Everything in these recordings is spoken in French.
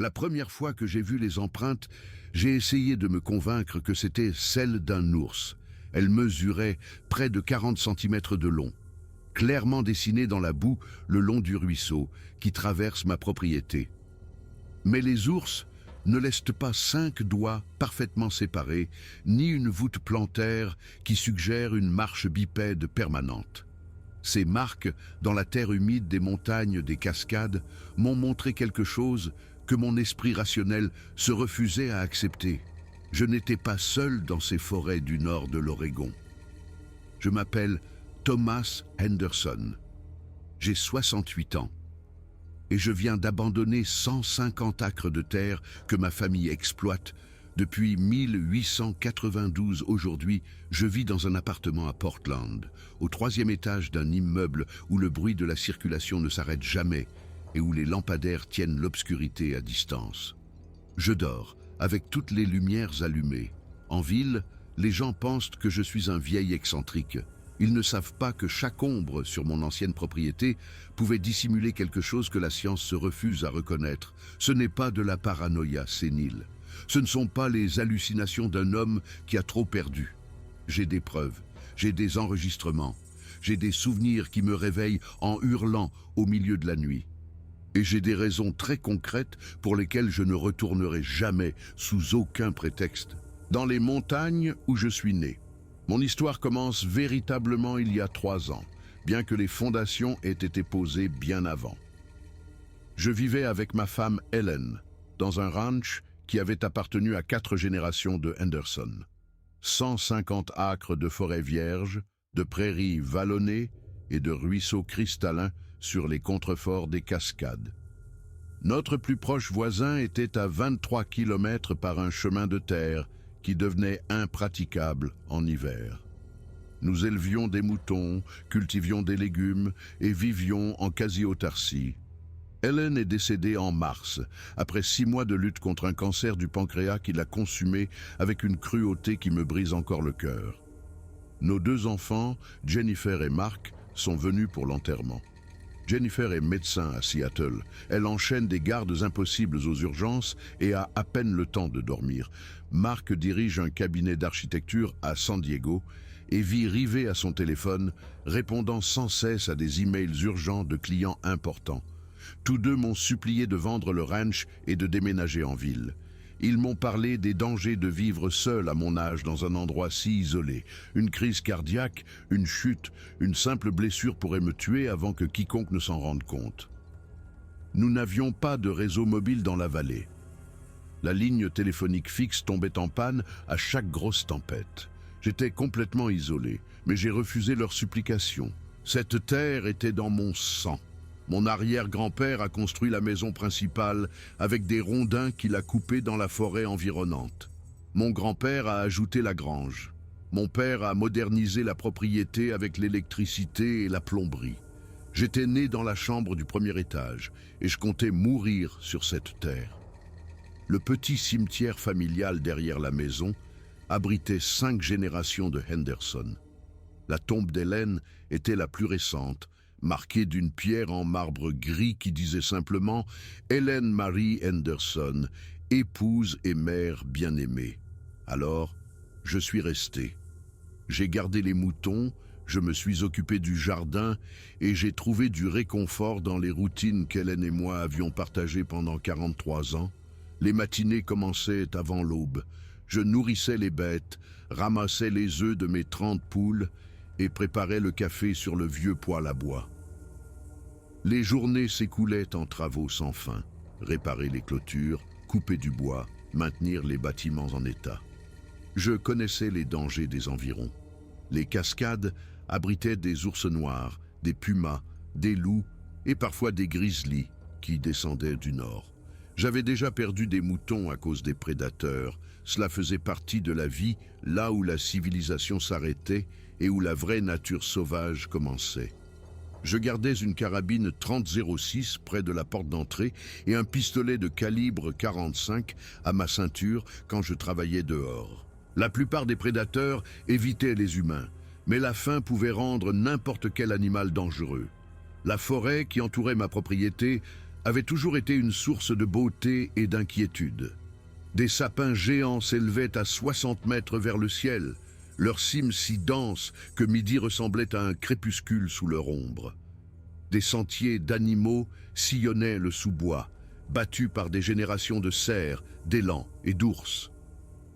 La première fois que j'ai vu les empreintes, j'ai essayé de me convaincre que c'était celle d'un ours. Elles mesuraient près de 40 centimètres de long, clairement dessinées dans la boue le long du ruisseau qui traverse ma propriété. Mais les ours ne laissent pas 5 doigts parfaitement séparés, ni une voûte plantaire qui suggère une marche bipède permanente. Ces marques, dans la terre humide des montagnes des Cascades, m'ont montré quelque chose que mon esprit rationnel se refusait à accepter. Je n'étais pas seul dans ces forêts du nord de l'Oregon. Je m'appelle Thomas Henderson. J'ai 68 ans. Et je viens d'abandonner 150 acres de terre que ma famille exploite. Depuis 1892 aujourd'hui, je vis dans un appartement à Portland, au 3e étage d'un immeuble où le bruit de la circulation ne s'arrête jamais et où les lampadaires tiennent l'obscurité à distance. Je dors, avec toutes les lumières allumées. En ville, les gens pensent que je suis un vieil excentrique. Ils ne savent pas que chaque ombre sur mon ancienne propriété pouvait dissimuler quelque chose que la science se refuse à reconnaître. Ce n'est pas de la paranoïa sénile. Ce ne sont pas les hallucinations d'un homme qui a trop perdu. J'ai des preuves, j'ai des enregistrements, j'ai des souvenirs qui me réveillent en hurlant au milieu de la nuit. Et j'ai des raisons très concrètes pour lesquelles je ne retournerai jamais, sous aucun prétexte, dans les montagnes où je suis né. Mon histoire commence véritablement il y a 3 ans, bien que les fondations aient été posées bien avant. Je vivais avec ma femme Helen, dans un ranch qui avait appartenu à 4 générations de Henderson. 150 acres de forêt vierge, de prairies vallonnées et de ruisseaux cristallins sur les contreforts des Cascades. Notre plus proche voisin était à 23 km par un chemin de terre qui devenait impraticable en hiver. Nous élevions des moutons, cultivions des légumes et vivions en quasi-autarcie. Helen est décédée en mars, après 6 mois de lutte contre un cancer du pancréas qui l'a consumée avec une cruauté qui me brise encore le cœur. Nos 2 enfants, Jennifer et Mark, sont venus pour l'enterrement. Jennifer est médecin à Seattle. Elle enchaîne des gardes impossibles aux urgences et a à peine le temps de dormir. Mark dirige un cabinet d'architecture à San Diego et vit rivé à son téléphone, répondant sans cesse à des emails urgents de clients importants. Tous 2 m'ont supplié de vendre le ranch et de déménager en ville. Ils m'ont parlé des dangers de vivre seul à mon âge dans un endroit si isolé. Une crise cardiaque, une chute, une simple blessure pourrait me tuer avant que quiconque ne s'en rende compte. Nous n'avions pas de réseau mobile dans la vallée. La ligne téléphonique fixe tombait en panne à chaque grosse tempête. J'étais complètement isolé, mais j'ai refusé leurs supplications. Cette terre était dans mon sang. Mon arrière-grand-père a construit la maison principale avec des rondins qu'il a coupés dans la forêt environnante. Mon grand-père a ajouté la grange. Mon père a modernisé la propriété avec l'électricité et la plomberie. J'étais né dans la chambre du 1er étage et je comptais mourir sur cette terre. Le petit cimetière familial derrière la maison abritait 5 générations de Henderson. La tombe d'Hélène était la plus récente, marquée d'une pierre en marbre gris qui disait simplement « Helen Marie Henderson, épouse et mère bien-aimée ». Alors, je suis resté. J'ai gardé les moutons, je me suis occupé du jardin et j'ai trouvé du réconfort dans les routines qu'Hélène et moi avions partagées pendant 43 ans. Les matinées commençaient avant l'aube. Je nourrissais les bêtes, ramassais les œufs de mes 30 poules et préparais le café sur le vieux poêle à bois. Les journées s'écoulaient en travaux sans fin. Réparer les clôtures, couper du bois, maintenir les bâtiments en état. Je connaissais les dangers des environs. Les cascades abritaient des ours noirs, des pumas, des loups et parfois des grizzlies qui descendaient du nord. J'avais déjà perdu des moutons à cause des prédateurs. Cela faisait partie de la vie là où la civilisation s'arrêtait et où la vraie nature sauvage commençait. Je gardais une carabine 30-06 près de la porte d'entrée et un pistolet de calibre 45 à ma ceinture quand je travaillais dehors. La plupart des prédateurs évitaient les humains, mais la faim pouvait rendre n'importe quel animal dangereux. La forêt qui entourait ma propriété avait toujours été une source de beauté et d'inquiétude. Des sapins géants s'élevaient à 60 mètres vers le ciel, leurs cimes si denses que midi ressemblait à un crépuscule sous leur ombre. Des sentiers d'animaux sillonnaient le sous-bois, battus par des générations de cerfs, d'élans et d'ours.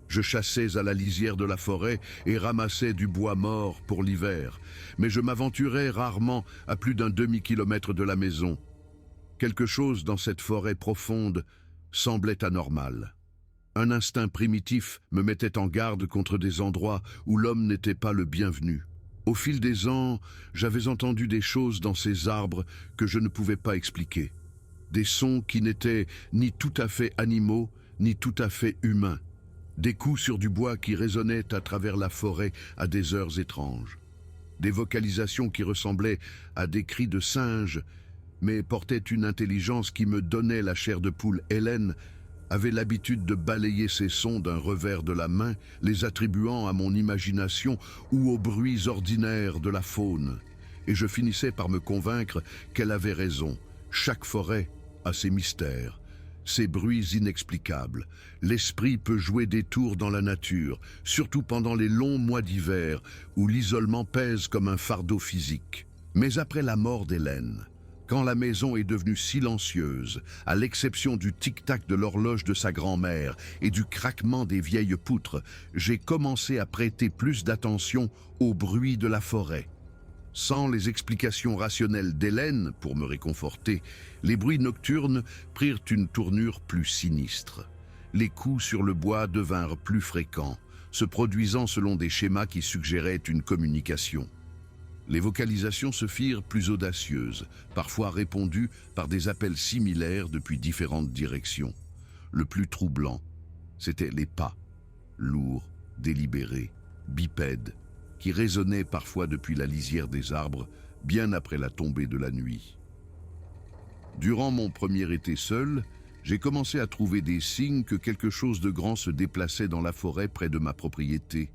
Je chassais à la lisière de la forêt et ramassais du bois mort pour l'hiver, mais je m'aventurais rarement à plus d'un demi-kilomètre de la maison. Quelque chose dans cette forêt profonde semblait anormal. Un instinct primitif me mettait en garde contre des endroits où l'homme n'était pas le bienvenu. Au fil des ans, j'avais entendu des choses dans ces arbres que je ne pouvais pas expliquer. Des sons qui n'étaient ni tout à fait animaux, ni tout à fait humains. Des coups sur du bois qui résonnaient à travers la forêt à des heures étranges. Des vocalisations qui ressemblaient à des cris de singes, mais portaient une intelligence qui me donnait la chair de poule. Hélène avait l'habitude de balayer ces sons d'un revers de la main, les attribuant à mon imagination ou aux bruits ordinaires de la faune. Et je finissais par me convaincre qu'elle avait raison. Chaque forêt a ses mystères, ses bruits inexplicables. L'esprit peut jouer des tours dans la nature, surtout pendant les longs mois d'hiver, où l'isolement pèse comme un fardeau physique. Mais après la mort d'Hélène, quand la maison est devenue silencieuse, à l'exception du tic-tac de l'horloge de sa grand-mère et du craquement des vieilles poutres, j'ai commencé à prêter plus d'attention au bruit de la forêt. Sans les explications rationnelles d'Hélène pour me réconforter, les bruits nocturnes prirent une tournure plus sinistre. Les coups sur le bois devinrent plus fréquents, se produisant selon des schémas qui suggéraient une communication. Les vocalisations se firent plus audacieuses, parfois répondues par des appels similaires depuis différentes directions. Le plus troublant, c'étaient les pas, lourds, délibérés, bipèdes, qui résonnaient parfois depuis la lisière des arbres, bien après la tombée de la nuit. Durant mon premier été seul, j'ai commencé à trouver des signes que quelque chose de grand se déplaçait dans la forêt près de ma propriété.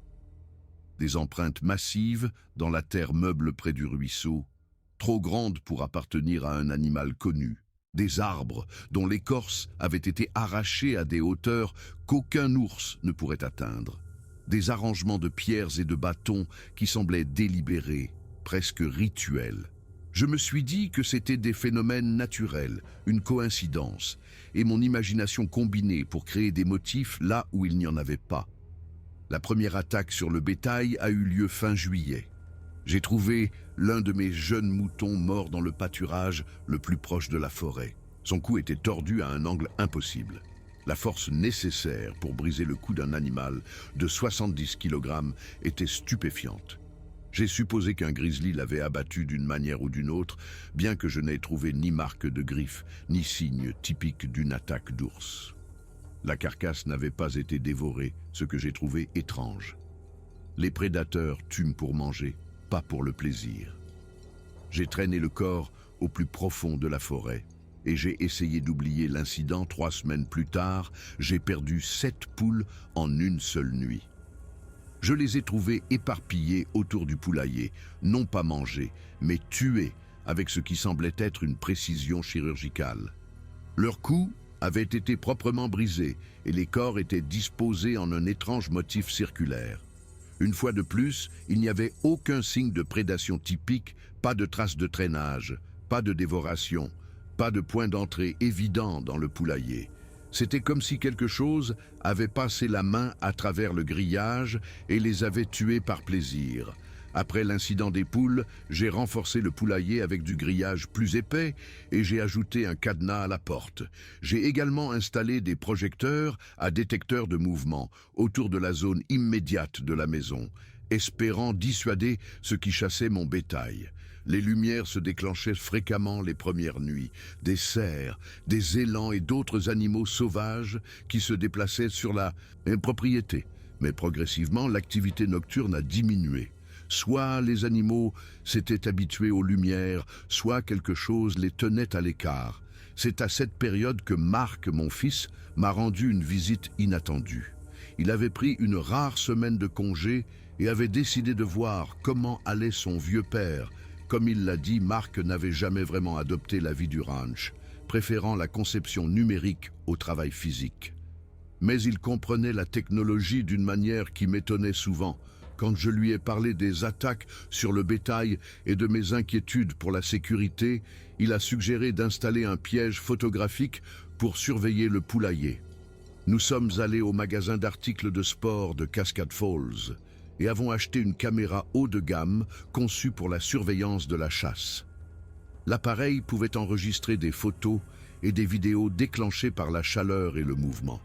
Des empreintes massives dans la terre meuble près du ruisseau, trop grandes pour appartenir à un animal connu. Des arbres dont l'écorce avait été arrachée à des hauteurs qu'aucun ours ne pourrait atteindre. Des arrangements de pierres et de bâtons qui semblaient délibérés, presque rituels. Je me suis dit que c'étaient des phénomènes naturels, une coïncidence, et mon imagination combinée pour créer des motifs là où il n'y en avait pas. La première attaque sur le bétail a eu lieu fin juillet. J'ai trouvé l'un de mes jeunes moutons mort dans le pâturage le plus proche de la forêt. Son cou était tordu à un angle impossible. La force nécessaire pour briser le cou d'un animal de 70 kg était stupéfiante. J'ai supposé qu'un grizzly l'avait abattu d'une manière ou d'une autre, bien que je n'ai trouvé ni marque de griffes, ni signe typique d'une attaque d'ours. La carcasse n'avait pas été dévorée, ce que j'ai trouvé étrange. Les prédateurs tuent pour manger, pas pour le plaisir. J'ai traîné le corps au plus profond de la forêt et j'ai essayé d'oublier l'incident. 3 semaines plus tard, j'ai perdu 7 poules en une seule nuit. Je les ai trouvées éparpillées autour du poulailler, non pas mangées, mais tuées avec ce qui semblait être une précision chirurgicale. Leur cou avait été proprement brisé et les corps étaient disposés en un étrange motif circulaire. Une fois de plus, il n'y avait aucun signe de prédation typique, pas de traces de traînage, pas de dévoration, pas de point d'entrée évident dans le poulailler. C'était comme si quelque chose avait passé la main à travers le grillage et les avait tués par plaisir. Après l'incident des poules, j'ai renforcé le poulailler avec du grillage plus épais et j'ai ajouté un cadenas à la porte. J'ai également installé des projecteurs à détecteur de mouvement autour de la zone immédiate de la maison, espérant dissuader ce qui chassait mon bétail. Les lumières se déclenchaient fréquemment les premières nuits, des cerfs, des élans et d'autres animaux sauvages qui se déplaçaient sur la propriété. Mais progressivement, l'activité nocturne a diminué. Soit les animaux s'étaient habitués aux lumières, soit quelque chose les tenait à l'écart. C'est à cette période que Marc, mon fils, m'a rendu une visite inattendue. Il avait pris une rare semaine de congé et avait décidé de voir comment allait son vieux père. Comme il l'a dit, Marc n'avait jamais vraiment adopté la vie du ranch, préférant la conception numérique au travail physique. Mais il comprenait la technologie d'une manière qui m'étonnait souvent. Quand je lui ai parlé des attaques sur le bétail et de mes inquiétudes pour la sécurité, il a suggéré d'installer un piège photographique pour surveiller le poulailler. Nous sommes allés au magasin d'articles de sport de Cascade Falls et avons acheté une caméra haut de gamme conçue pour la surveillance de la chasse. L'appareil pouvait enregistrer des photos et des vidéos déclenchées par la chaleur et le mouvement.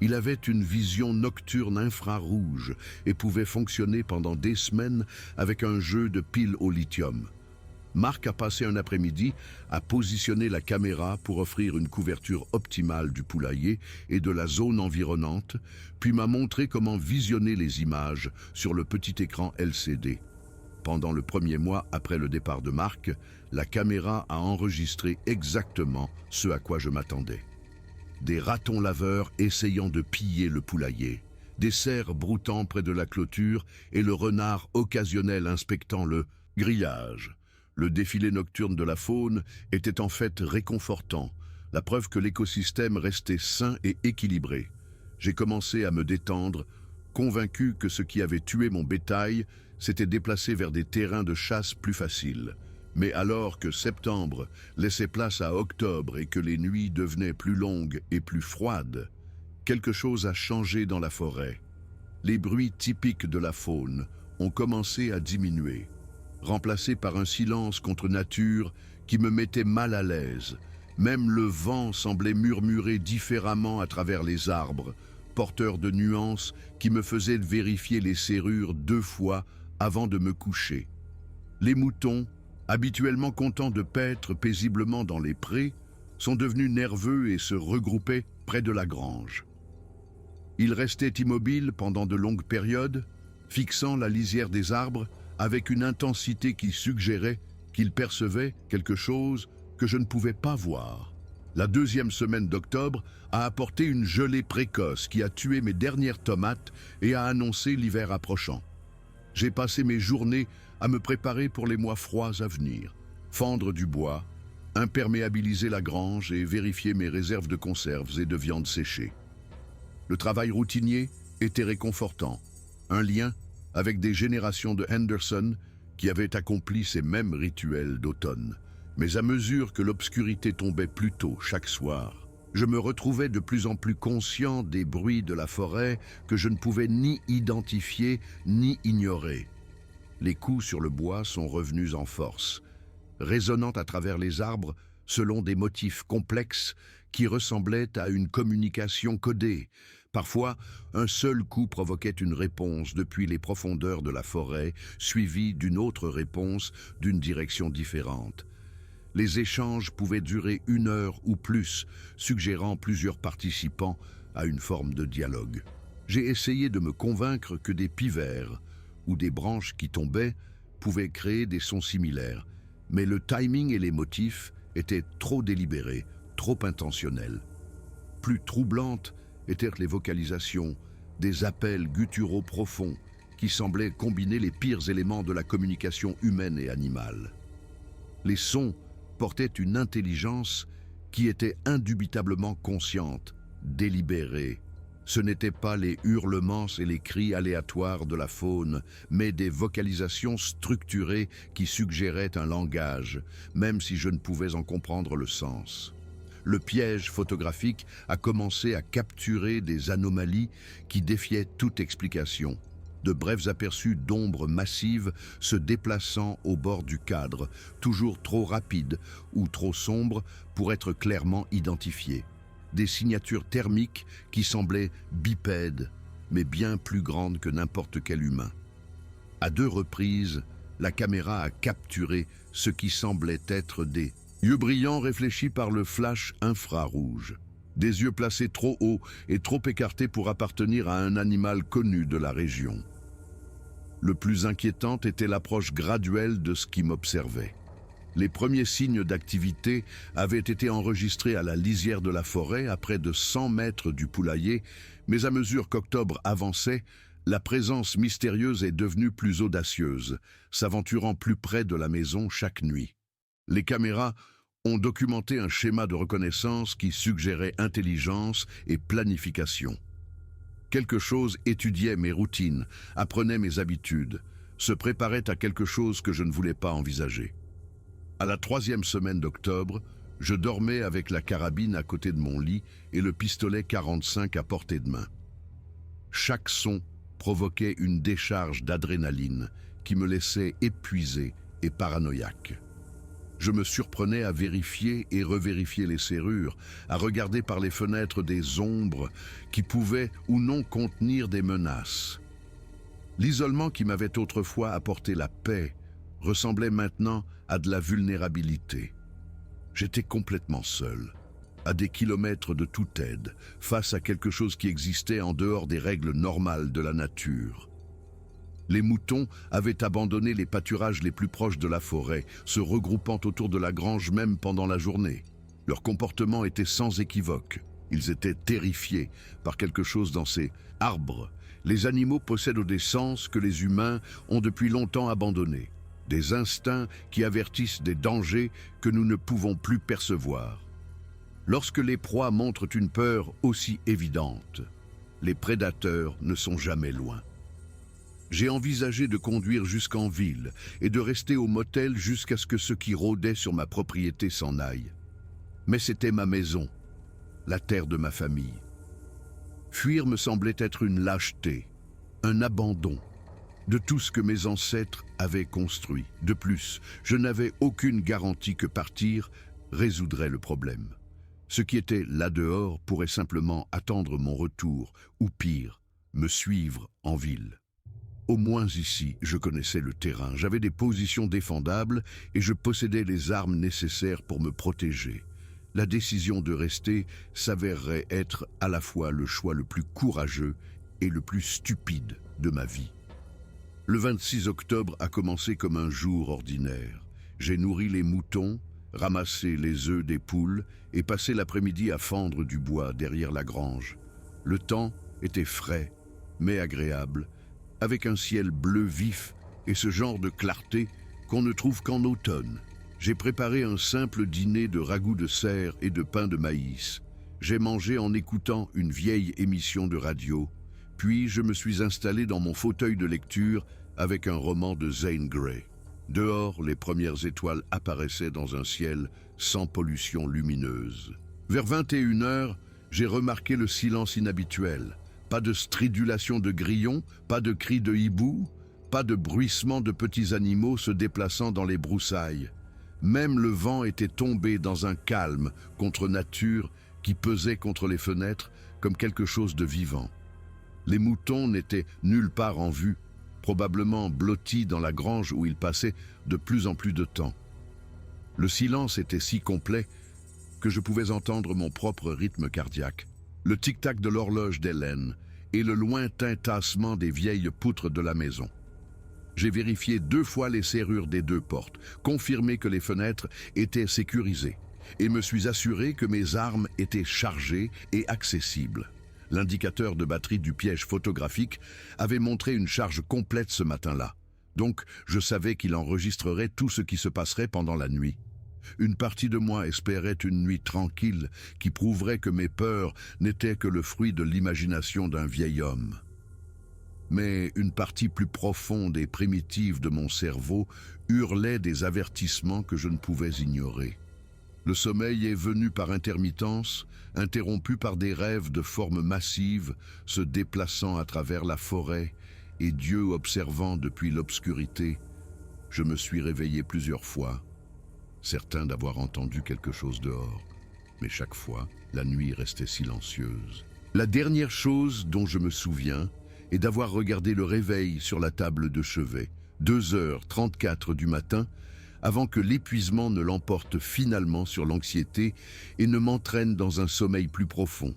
Il avait une vision nocturne infrarouge et pouvait fonctionner pendant des semaines avec un jeu de piles au lithium. Marc a passé un après-midi à positionner la caméra pour offrir une couverture optimale du poulailler et de la zone environnante, puis m'a montré comment visionner les images sur le petit écran LCD. Pendant le premier mois après le départ de Marc, la caméra a enregistré exactement ce à quoi je m'attendais. Des ratons laveurs essayant de piller le poulailler, des cerfs broutant près de la clôture et le renard occasionnel inspectant le grillage. Le défilé nocturne de la faune était en fait réconfortant, la preuve que l'écosystème restait sain et équilibré. J'ai commencé à me détendre, convaincu que ce qui avait tué mon bétail s'était déplacé vers des terrains de chasse plus faciles. Mais alors que septembre laissait place à octobre et que les nuits devenaient plus longues et plus froides, quelque chose a changé dans la forêt. Les bruits typiques de la faune ont commencé à diminuer, remplacés par un silence contre nature qui me mettait mal à l'aise. Même le vent semblait murmurer différemment à travers les arbres, porteur de nuances qui me faisaient vérifier les serrures 2 fois avant de me coucher. Les moutons, habituellement contents de paître paisiblement dans les prés, sont devenus nerveux et se regroupaient près de la grange. Ils restaient immobiles pendant de longues périodes, fixant la lisière des arbres avec une intensité qui suggérait qu'ils percevaient quelque chose que je ne pouvais pas voir. La 2e semaine d'octobre a apporté une gelée précoce qui a tué mes dernières tomates et a annoncé l'hiver approchant. J'ai passé mes journées à me préparer pour les mois froids à venir, fendre du bois, imperméabiliser la grange et vérifier mes réserves de conserves et de viande séchée. Le travail routinier était réconfortant, un lien avec des générations de Henderson qui avaient accompli ces mêmes rituels d'automne. Mais à mesure que l'obscurité tombait plus tôt chaque soir, je me retrouvais de plus en plus conscient des bruits de la forêt que je ne pouvais ni identifier ni ignorer. Les coups sur le bois sont revenus en force, résonnant à travers les arbres selon des motifs complexes qui ressemblaient à une communication codée. Parfois, un seul coup provoquait une réponse depuis les profondeurs de la forêt, suivie d'une autre réponse d'une direction différente. Les échanges pouvaient durer 1 heure ou plus, suggérant plusieurs participants à une forme de dialogue. J'ai essayé de me convaincre que des pivers ou des branches qui tombaient pouvaient créer des sons similaires, mais le timing et les motifs étaient trop délibérés, trop intentionnels. Plus troublantes étaient les vocalisations, des appels gutturaux profonds qui semblaient combiner les pires éléments de la communication humaine et animale. Les sons portait une intelligence qui était indubitablement consciente, délibérée. Ce n'étaient pas les hurlements et les cris aléatoires de la faune, mais des vocalisations structurées qui suggéraient un langage, même si je ne pouvais en comprendre le sens. Le piège photographique a commencé à capturer des anomalies qui défiaient toute explication. De brefs aperçus d'ombres massives se déplaçant au bord du cadre, toujours trop rapides ou trop sombres pour être clairement identifiés. Des signatures thermiques qui semblaient bipèdes, mais bien plus grandes que n'importe quel humain. À 2 reprises, la caméra a capturé ce qui semblait être des yeux brillants réfléchis par le flash infrarouge. Des yeux placés trop haut et trop écartés pour appartenir à un animal connu de la région. Le plus inquiétant était l'approche graduelle de ce qui m'observait. Les premiers signes d'activité avaient été enregistrés à la lisière de la forêt à près de 100 mètres du poulailler, mais à mesure qu'octobre avançait, la présence mystérieuse est devenue plus audacieuse, s'aventurant plus près de la maison chaque nuit. Les caméras ont documenté un schéma de reconnaissance qui suggérait intelligence et planification. Quelque chose étudiait mes routines, apprenait mes habitudes, se préparait à quelque chose que je ne voulais pas envisager. À la 3e semaine d'octobre, je dormais avec la carabine à côté de mon lit et le pistolet 45 à portée de main. Chaque son provoquait une décharge d'adrénaline qui me laissait épuisé et paranoïaque. Je me surprenais à vérifier et revérifier les serrures, à regarder par les fenêtres des ombres qui pouvaient ou non contenir des menaces. L'isolement qui m'avait autrefois apporté la paix ressemblait maintenant à de la vulnérabilité. J'étais complètement seul, à des kilomètres de toute aide, face à quelque chose qui existait en dehors des règles normales de la nature. Les moutons avaient abandonné les pâturages les plus proches de la forêt, se regroupant autour de la grange même pendant la journée. Leur comportement était sans équivoque. Ils étaient terrifiés par quelque chose dans ces arbres. Les animaux possèdent des sens que les humains ont depuis longtemps abandonnés. Des instincts qui avertissent des dangers que nous ne pouvons plus percevoir. Lorsque les proies montrent une peur aussi évidente, les prédateurs ne sont jamais loin. J'ai envisagé de conduire jusqu'en ville et de rester au motel jusqu'à ce que ceux qui rôdaient sur ma propriété s'en aillent. Mais c'était ma maison, la terre de ma famille. Fuir me semblait être une lâcheté, un abandon de tout ce que mes ancêtres avaient construit. De plus, je n'avais aucune garantie que partir résoudrait le problème. Ce qui était là dehors pourrait simplement attendre mon retour, ou pire, me suivre en ville. Au moins ici, je connaissais le terrain, j'avais des positions défendables et je possédais les armes nécessaires pour me protéger. La décision de rester s'avérerait être à la fois le choix le plus courageux et le plus stupide de ma vie. Le 26 octobre a commencé comme un jour ordinaire. J'ai nourri les moutons, ramassé les œufs des poules et passé l'après-midi à fendre du bois derrière la grange. Le temps était frais, mais agréable, avec un ciel bleu vif et ce genre de clarté qu'on ne trouve qu'en automne. J'ai préparé un simple dîner de ragoût de cerf et de pain de maïs. J'ai mangé en écoutant une vieille émission de radio, puis je me suis installé dans mon fauteuil de lecture avec un roman de Zane Grey. Dehors, les premières étoiles apparaissaient dans un ciel sans pollution lumineuse. Vers 21h, j'ai remarqué le silence inhabituel. Pas de stridulation de grillons, pas de cris de hibou, pas de bruissement de petits animaux se déplaçant dans les broussailles. Même le vent était tombé dans un calme contre nature qui pesait contre les fenêtres comme quelque chose de vivant. Les moutons n'étaient nulle part en vue, probablement blottis dans la grange où ils passaient de plus en plus de temps. Le silence était si complet que je pouvais entendre mon propre rythme cardiaque, le tic-tac de l'horloge d'Hélène et le lointain tassement des vieilles poutres de la maison. J'ai vérifié 2 fois les serrures des 2 portes, confirmé que les fenêtres étaient sécurisées et me suis assuré que mes armes étaient chargées et accessibles. L'indicateur de batterie du piège photographique avait montré une charge complète ce matin-là, donc je savais qu'il enregistrerait tout ce qui se passerait pendant la nuit. Une partie de moi espérait une nuit tranquille qui prouverait que mes peurs n'étaient que le fruit de l'imagination d'un vieil homme. Mais une partie plus profonde et primitive de mon cerveau hurlait des avertissements que je ne pouvais ignorer. Le sommeil est venu par intermittence, interrompu par des rêves de formes massives se déplaçant à travers la forêt et Dieu observant depuis l'obscurité. Je me suis réveillé plusieurs fois, certain d'avoir entendu quelque chose dehors, mais chaque fois, la nuit restait silencieuse. La dernière chose dont je me souviens est d'avoir regardé le réveil sur la table de chevet, 2h34 du matin, avant que l'épuisement ne l'emporte finalement sur l'anxiété et ne m'entraîne dans un sommeil plus profond.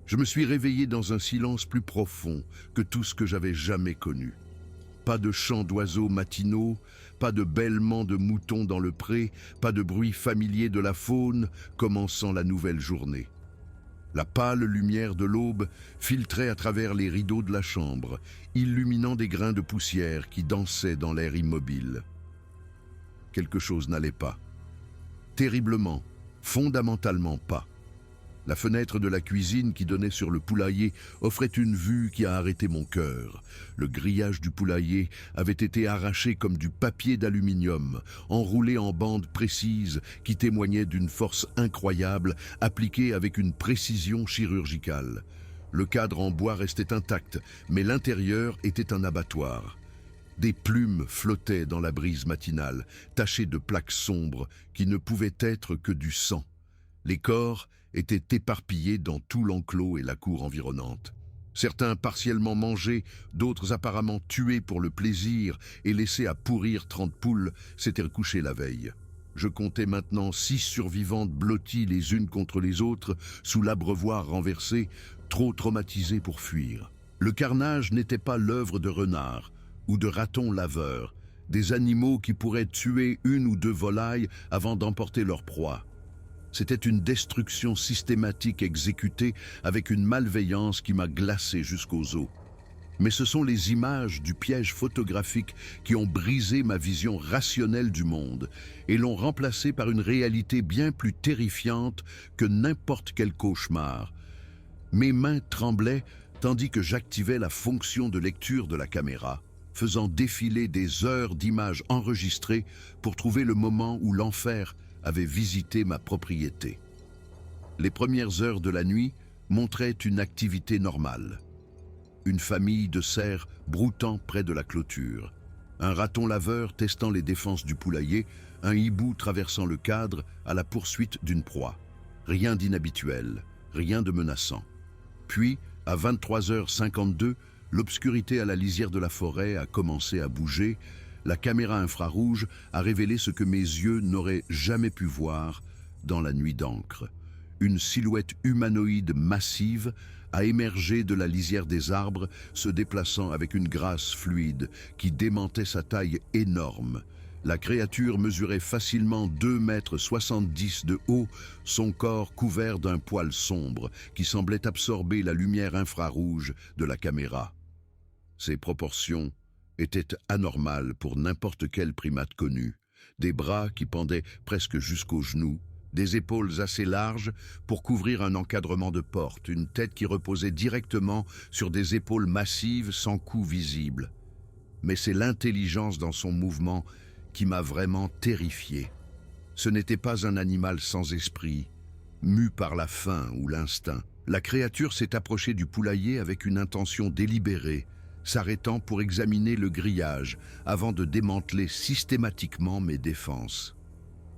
Je me suis réveillé dans un silence plus profond que tout ce que j'avais jamais connu. Pas de chants d'oiseaux matinaux, pas de bêlements de moutons dans le pré, pas de bruit familier de la faune commençant la nouvelle journée. La pâle lumière de l'aube filtrait à travers les rideaux de la chambre, illuminant des grains de poussière qui dansaient dans l'air immobile. Quelque chose n'allait pas. Terriblement, fondamentalement pas. La fenêtre de la cuisine qui donnait sur le poulailler offrait une vue qui a arrêté mon cœur. Le grillage du poulailler avait été arraché comme du papier d'aluminium, enroulé en bandes précises qui témoignaient d'une force incroyable, appliquée avec une précision chirurgicale. Le cadre en bois restait intact, mais l'intérieur était un abattoir. Des plumes flottaient dans la brise matinale, tachées de plaques sombres qui ne pouvaient être que du sang. Les corps étaient éparpillés dans tout l'enclos et la cour environnante. Certains partiellement mangés, d'autres apparemment tués pour le plaisir et laissés à pourrir 30 poules, s'étaient recouchés la veille. Je comptais maintenant 6 survivantes blotties les unes contre les autres, sous l'abreuvoir renversé, trop traumatisées pour fuir. Le carnage n'était pas l'œuvre de renards ou de ratons laveurs, des animaux qui pourraient tuer 1 ou 2 volailles avant d'emporter leur proie. C'était une destruction systématique exécutée avec une malveillance qui m'a glacé jusqu'aux os. Mais ce sont les images du piège photographique qui ont brisé ma vision rationnelle du monde et l'ont remplacée par une réalité bien plus terrifiante que n'importe quel cauchemar. Mes mains tremblaient tandis que j'activais la fonction de lecture de la caméra, faisant défiler des heures d'images enregistrées pour trouver le moment où l'enfer avait visité ma propriété. Les premières heures de la nuit montraient une activité normale. Une famille de cerfs broutant près de la clôture, un raton laveur testant les défenses du poulailler, un hibou traversant le cadre à la poursuite d'une proie. Rien d'inhabituel, rien de menaçant. Puis, à 23h52, l'obscurité à la lisière de la forêt a commencé à bouger. La caméra infrarouge a révélé ce que mes yeux n'auraient jamais pu voir dans la nuit d'encre. Une silhouette humanoïde massive a émergé de la lisière des arbres, se déplaçant avec une grâce fluide qui démentait sa taille énorme. La créature mesurait facilement 2,70 m de haut, son corps couvert d'un poil sombre qui semblait absorber la lumière infrarouge de la caméra. Ses proportions était anormal pour n'importe quel primate connu. Des bras qui pendaient presque jusqu'aux genoux, des épaules assez larges pour couvrir un encadrement de porte, une tête qui reposait directement sur des épaules massives sans cou visible. Mais c'est l'intelligence dans son mouvement qui m'a vraiment terrifié. Ce n'était pas un animal sans esprit, mu par la faim ou l'instinct. La créature s'est approchée du poulailler avec une intention délibérée, s'arrêtant pour examiner le grillage avant de démanteler systématiquement mes défenses.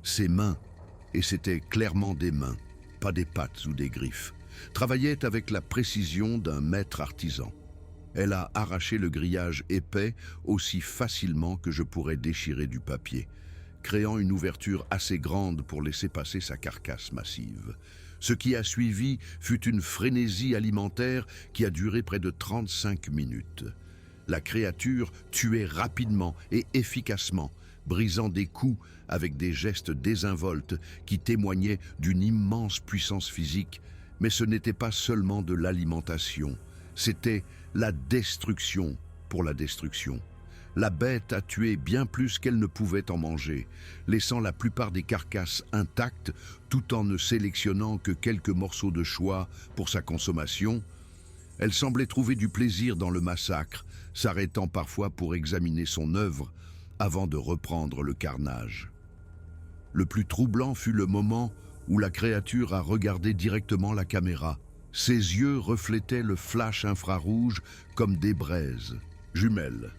Ses mains, et c'étaient clairement des mains, pas des pattes ou des griffes, travaillaient avec la précision d'un maître artisan. Elle a arraché le grillage épais aussi facilement que je pourrais déchirer du papier, créant une ouverture assez grande pour laisser passer sa carcasse massive. Ce qui a suivi fut une frénésie alimentaire qui a duré près de 35 minutes. La créature tuait rapidement et efficacement, brisant des coups avec des gestes désinvoltes qui témoignaient d'une immense puissance physique, mais ce n'était pas seulement de l'alimentation, c'était la destruction pour la destruction. La bête a tué bien plus qu'elle ne pouvait en manger, laissant la plupart des carcasses intactes tout en ne sélectionnant que quelques morceaux de choix pour sa consommation. Elle semblait trouver du plaisir dans le massacre, s'arrêtant parfois pour examiner son œuvre avant de reprendre le carnage. Le plus troublant fut le moment où la créature a regardé directement la caméra. Ses yeux reflétaient le flash infrarouge comme des braises jumelles.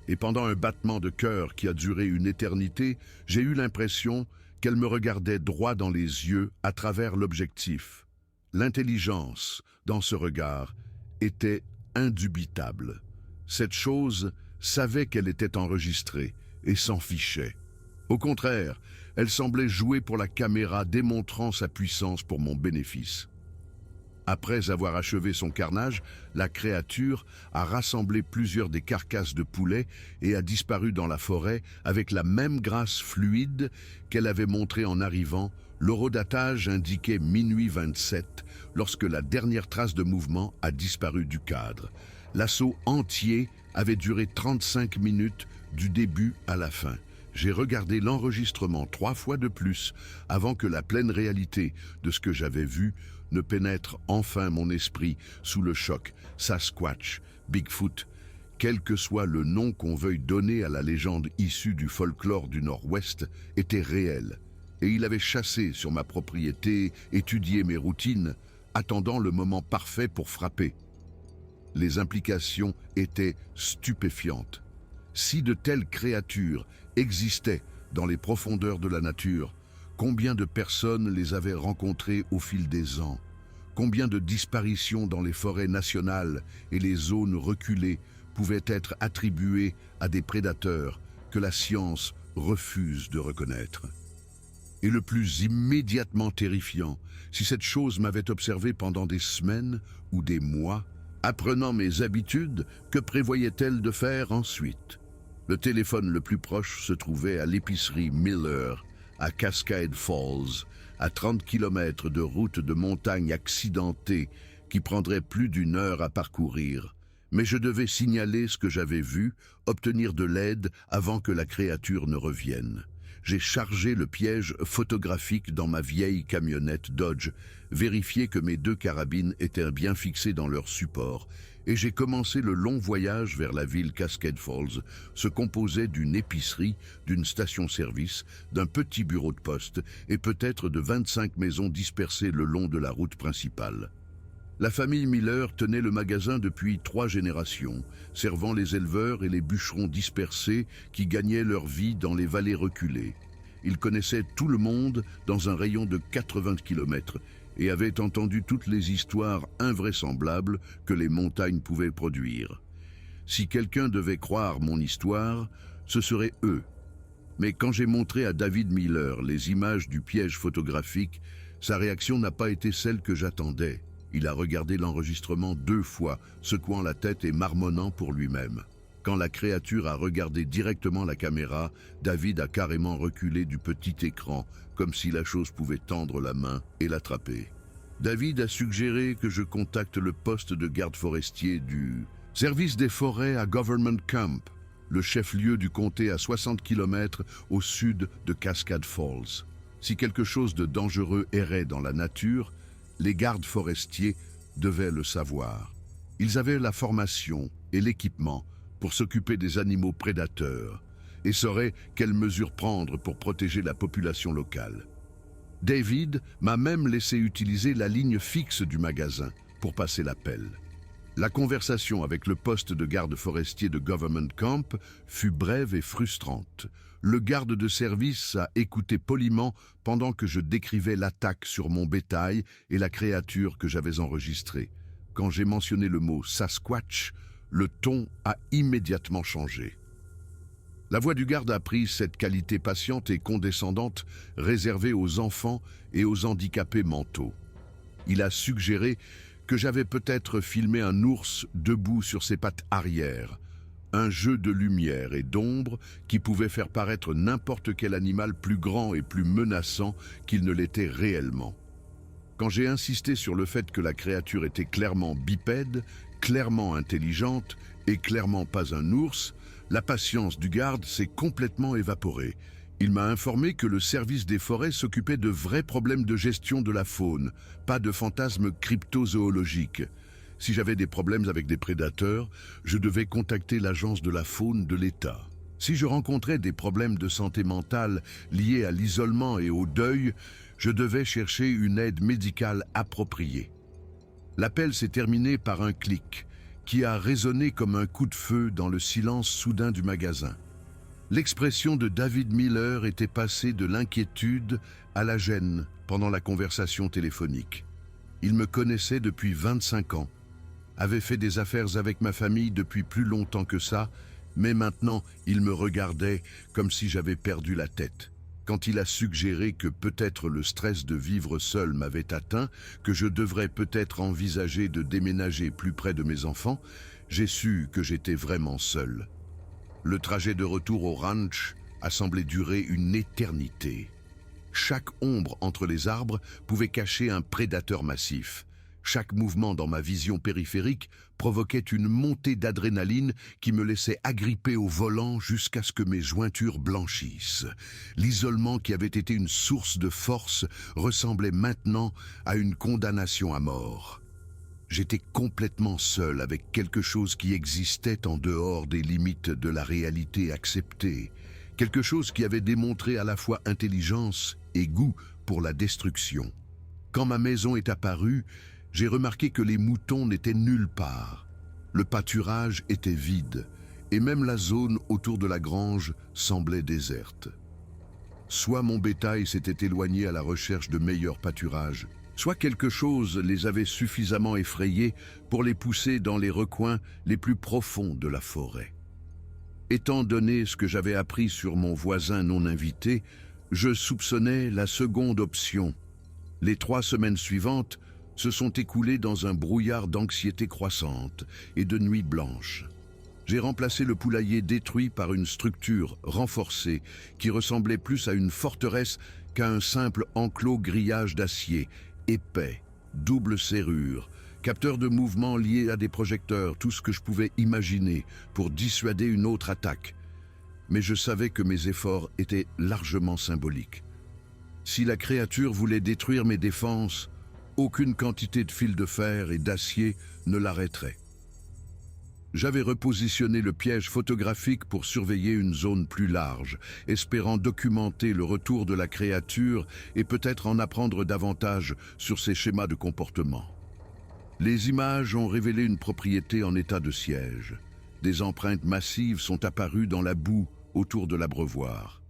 Et pendant un battement de cœur qui a duré une éternité, j'ai eu l'impression qu'elle me regardait droit dans les yeux à travers l'objectif. L'intelligence, dans ce regard, était indubitable. Cette chose savait qu'elle était enregistrée et s'en fichait. Au contraire, elle semblait jouer pour la caméra, démontrant sa puissance pour mon bénéfice. Après avoir achevé son carnage, la créature a rassemblé plusieurs des carcasses de poulet et a disparu dans la forêt avec la même grâce fluide qu'elle avait montrée en arrivant. L'horodatage indiquait minuit 27 lorsque la dernière trace de mouvement a disparu du cadre. L'assaut entier avait duré 35 minutes du début à la fin. J'ai regardé l'enregistrement 3 fois de plus avant que la pleine réalité de ce que j'avais vu ne pénètre enfin mon esprit sous le choc. Sasquatch, Bigfoot, quel que soit le nom qu'on veuille donner à la légende issue du folklore du Nord-Ouest, était réel. Et il avait chassé sur ma propriété, étudié mes routines, attendant le moment parfait pour frapper. Les implications étaient stupéfiantes. Si de telles créatures existaient dans les profondeurs de la nature, combien de personnes les avaient rencontrées au fil des ans? Combien de disparitions dans les forêts nationales et les zones reculées pouvaient être attribuées à des prédateurs que la science refuse de reconnaître? Et le plus immédiatement terrifiant, si cette chose m'avait observé pendant des semaines ou des mois, apprenant mes habitudes, que prévoyait-elle de faire ensuite? Le téléphone le plus proche se trouvait à l'épicerie Miller, à Cascade Falls, à 30 km de route de montagne accidentée qui prendrait plus d'1 heure à parcourir. Mais je devais signaler ce que j'avais vu, obtenir de l'aide avant que la créature ne revienne. J'ai chargé le piège photographique dans ma vieille camionnette Dodge, vérifié que mes 2 carabines étaient bien fixées dans leur support, et j'ai commencé le long voyage vers la ville Cascade Falls, se composait d'une épicerie, d'une station-service, d'un petit bureau de poste et peut-être de 25 maisons dispersées le long de la route principale. La famille Miller tenait le magasin depuis 3 générations, servant les éleveurs et les bûcherons dispersés qui gagnaient leur vie dans les vallées reculées. Ils connaissaient tout le monde dans un rayon de 80 km et avaient entendu toutes les histoires invraisemblables que les montagnes pouvaient produire. Si quelqu'un devait croire mon histoire, ce serait eux. Mais quand j'ai montré à David Miller les images du piège photographique, sa réaction n'a pas été celle que j'attendais. Il a regardé l'enregistrement 2 fois, secouant la tête et marmonnant pour lui-même. Quand la créature a regardé directement la caméra, David a carrément reculé du petit écran, comme si la chose pouvait tendre la main et l'attraper. David a suggéré que je contacte le poste de garde forestier du service des forêts à Government Camp, le chef-lieu du comté à 60 km au sud de Cascade Falls. Si quelque chose de dangereux errait dans la nature, les gardes forestiers devaient le savoir. Ils avaient la formation et l'équipement pour s'occuper des animaux prédateurs et sauraient quelles mesures prendre pour protéger la population locale. David m'a même laissé utiliser la ligne fixe du magasin pour passer l'appel. La conversation avec le poste de garde forestier de Government Camp fut brève et frustrante. Le garde de service a écouté poliment pendant que je décrivais l'attaque sur mon bétail et la créature que j'avais enregistrée. Quand j'ai mentionné le mot Sasquatch, le ton a immédiatement changé. La voix du garde a pris cette qualité patiente et condescendante réservée aux enfants et aux handicapés mentaux. Il a suggéré que j'avais peut-être filmé un ours debout sur ses pattes arrière, un jeu de lumière et d'ombre qui pouvait faire paraître n'importe quel animal plus grand et plus menaçant qu'il ne l'était réellement. Quand j'ai insisté sur le fait que la créature était clairement bipède, clairement intelligente et clairement pas un ours, la patience du garde s'est complètement évaporée. Il m'a informé que le service des forêts s'occupait de vrais problèmes de gestion de la faune, pas de fantasmes cryptozoologiques. Si j'avais des problèmes avec des prédateurs, je devais contacter l'agence de la faune de l'État. Si je rencontrais des problèmes de santé mentale liés à l'isolement et au deuil, je devais chercher une aide médicale appropriée. L'appel s'est terminé par un clic qui a résonné comme un coup de feu dans le silence soudain du magasin. L'expression de David Miller était passée de l'inquiétude à la gêne pendant la conversation téléphonique. Il me connaissait depuis 25 ans, avait fait des affaires avec ma famille depuis plus longtemps que ça, mais maintenant il me regardait comme si j'avais perdu la tête. Quand il a suggéré que peut-être le stress de vivre seul m'avait atteint, que je devrais peut-être envisager de déménager plus près de mes enfants, j'ai su que j'étais vraiment seul. Le trajet de retour au ranch a semblé durer une éternité. Chaque ombre entre les arbres pouvait cacher un prédateur massif. Chaque mouvement dans ma vision périphérique provoquait une montée d'adrénaline qui me laissait agripper au volant jusqu'à ce que mes jointures blanchissent. L'isolement qui avait été une source de force ressemblait maintenant à une condamnation à mort. J'étais complètement seul avec quelque chose qui existait en dehors des limites de la réalité acceptée, quelque chose qui avait démontré à la fois intelligence et goût pour la destruction. Quand ma maison est apparue, j'ai remarqué que les moutons n'étaient nulle part. Le pâturage était vide, et même la zone autour de la grange semblait déserte. Soit mon bétail s'était éloigné à la recherche de meilleurs pâturages, soit quelque chose les avait suffisamment effrayés pour les pousser dans les recoins les plus profonds de la forêt. Étant donné ce que j'avais appris sur mon voisin non invité, je soupçonnais la seconde option. Les 3 semaines suivantes se sont écoulées dans un brouillard d'anxiété croissante et de nuits blanches. J'ai remplacé le poulailler détruit par une structure renforcée qui ressemblait plus à une forteresse qu'à un simple enclos grillage d'acier, épais, double serrure, capteur de mouvement lié à des projecteurs, tout ce que je pouvais imaginer pour dissuader une autre attaque. Mais je savais que mes efforts étaient largement symboliques. Si la créature voulait détruire mes défenses, aucune quantité de fil de fer et d'acier ne l'arrêterait. J'avais repositionné le piège photographique pour surveiller une zone plus large, espérant documenter le retour de la créature et peut-être en apprendre davantage sur ses schémas de comportement. Les images ont révélé une propriété en état de siège. Des empreintes massives sont apparues dans la boue autour de l'abreuvoir.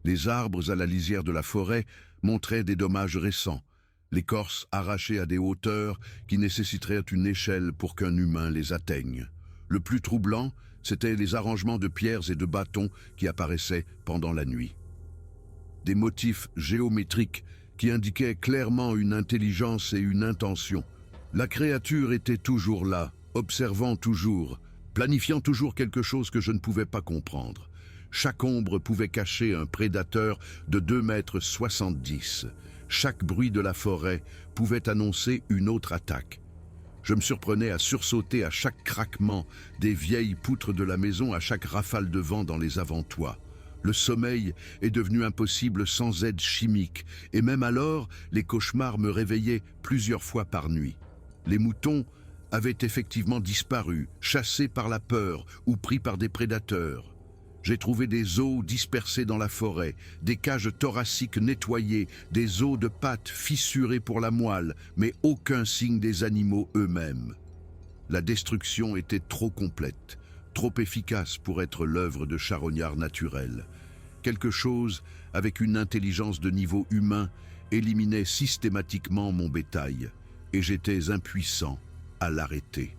Les arbres à la lisière de la forêt montraient des dommages récents, l'écorce arrachée à des hauteurs qui nécessiteraient une échelle pour qu'un humain les atteigne. Le plus troublant, c'étaient les arrangements de pierres et de bâtons qui apparaissaient pendant la nuit. Des motifs géométriques qui indiquaient clairement une intelligence et une intention. La créature était toujours là, observant toujours, planifiant toujours quelque chose que je ne pouvais pas comprendre. Chaque ombre pouvait cacher un prédateur de 2,70 m. Chaque bruit de la forêt pouvait annoncer une autre attaque. Je me surprenais à sursauter à chaque craquement des vieilles poutres de la maison, à chaque rafale de vent dans les avant-toits. Le sommeil est devenu impossible sans aide chimique, et même alors, les cauchemars me réveillaient plusieurs fois par nuit. Les moutons avaient effectivement disparu, chassés par la peur ou pris par des prédateurs. J'ai trouvé des os dispersés dans la forêt, des cages thoraciques nettoyées, des os de pattes fissurés pour la moelle, mais aucun signe des animaux eux-mêmes. La destruction était trop complète, trop efficace pour être l'œuvre de charognards naturels. Quelque chose, avec une intelligence de niveau humain, éliminait systématiquement mon bétail, et j'étais impuissant à l'arrêter.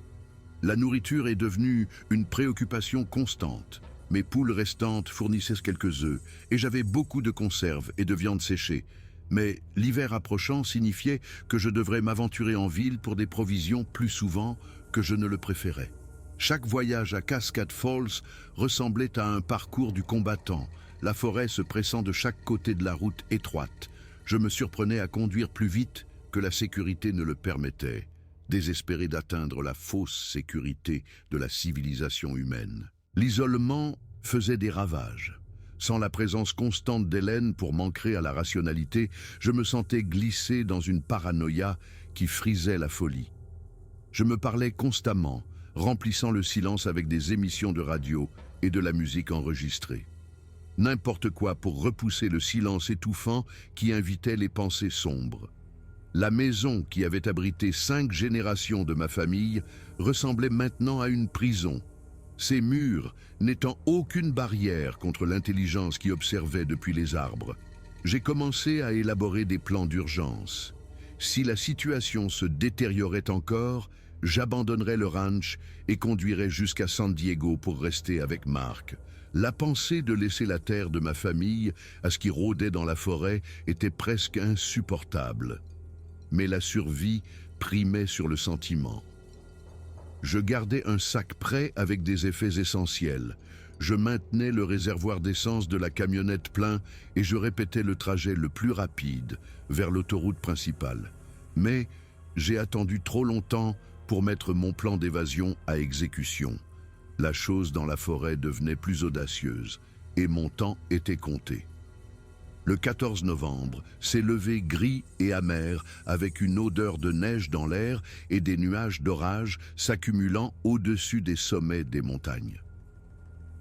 La nourriture est devenue une préoccupation constante. Mes poules restantes fournissaient quelques œufs, et j'avais beaucoup de conserves et de viande séchée. Mais l'hiver approchant signifiait que je devrais m'aventurer en ville pour des provisions plus souvent que je ne le préférais. Chaque voyage à Cascade Falls ressemblait à un parcours du combattant, la forêt se pressant de chaque côté de la route étroite. Je me surprenais à conduire plus vite que la sécurité ne le permettait, désespéré d'atteindre la fausse sécurité de la civilisation humaine. L'isolement faisait des ravages. Sans la présence constante d'Hélène pour m'ancrer à la rationalité, je me sentais glissé dans une paranoïa qui frisait la folie. Je me parlais constamment, remplissant le silence avec des émissions de radio et de la musique enregistrée. N'importe quoi pour repousser le silence étouffant qui invitait les pensées sombres. La maison qui avait abrité 5 générations de ma famille ressemblait maintenant à une prison. Ces murs n'étant aucune barrière contre l'intelligence qui observait depuis les arbres. J'ai commencé à élaborer des plans d'urgence. Si la situation se détériorait encore, j'abandonnerais le ranch et conduirais jusqu'à San Diego pour rester avec Mark. La pensée de laisser la terre de ma famille à ce qui rôdait dans la forêt était presque insupportable. Mais la survie primait sur le sentiment. Je gardais un sac prêt avec des effets essentiels. Je maintenais le réservoir d'essence de la camionnette plein et je répétais le trajet le plus rapide vers l'autoroute principale. Mais J'ai attendu trop longtemps pour mettre mon plan d'évasion à exécution. La chose dans la forêt devenait plus audacieuse et mon temps était compté. Le 14 novembre s'est levé gris et amer avec une odeur de neige dans l'air et des nuages d'orage s'accumulant au-dessus des sommets des montagnes.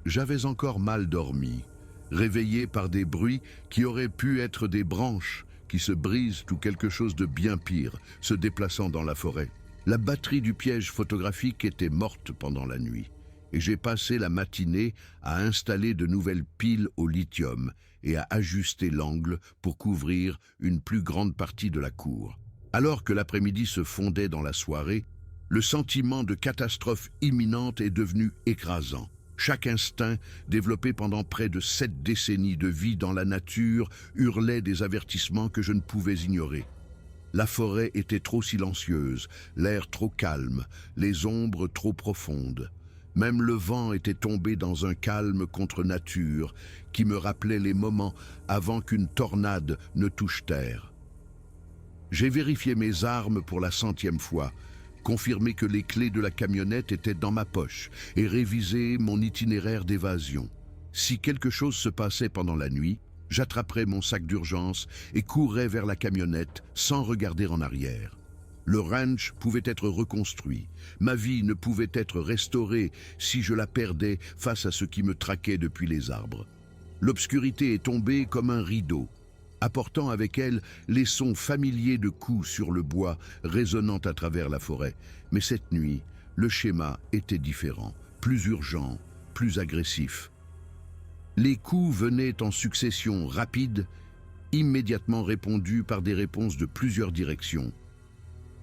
J'avais encore mal dormi, réveillé par des bruits qui auraient pu être des branches qui se brisent ou quelque chose de bien pire se déplaçant dans la forêt. La batterie du piège photographique était morte pendant la nuit et j'ai passé la matinée à installer de nouvelles piles au lithium et à ajuster l'angle pour couvrir une plus grande partie de la cour. Alors que l'après-midi se fondait dans la soirée, le sentiment de catastrophe imminente est devenu écrasant. Chaque instinct, développé pendant près de 7 décennies de vie dans la nature, hurlait des avertissements que je ne pouvais ignorer. La forêt était trop silencieuse, l'air trop calme, les ombres trop profondes. Même le vent était tombé dans un calme contre nature qui me rappelait les moments avant qu'une tornade ne touche terre. J'ai vérifié mes armes pour la 100e fois, confirmé que les clés de la camionnette étaient dans ma poche et révisé mon itinéraire d'évasion. Si quelque chose se passait pendant la nuit, j'attraperais mon sac d'urgence et courrais vers la camionnette sans regarder en arrière. Le ranch pouvait être reconstruit. Ma vie ne pouvait être restaurée si je la perdais face à ce qui me traquait depuis les arbres. L'obscurité est tombée comme un rideau, apportant avec elle les sons familiers de coups sur le bois résonnant à travers la forêt. Mais cette nuit, le schéma était différent, plus urgent, plus agressif. Les coups venaient en succession rapide, immédiatement répondus par des réponses de plusieurs directions.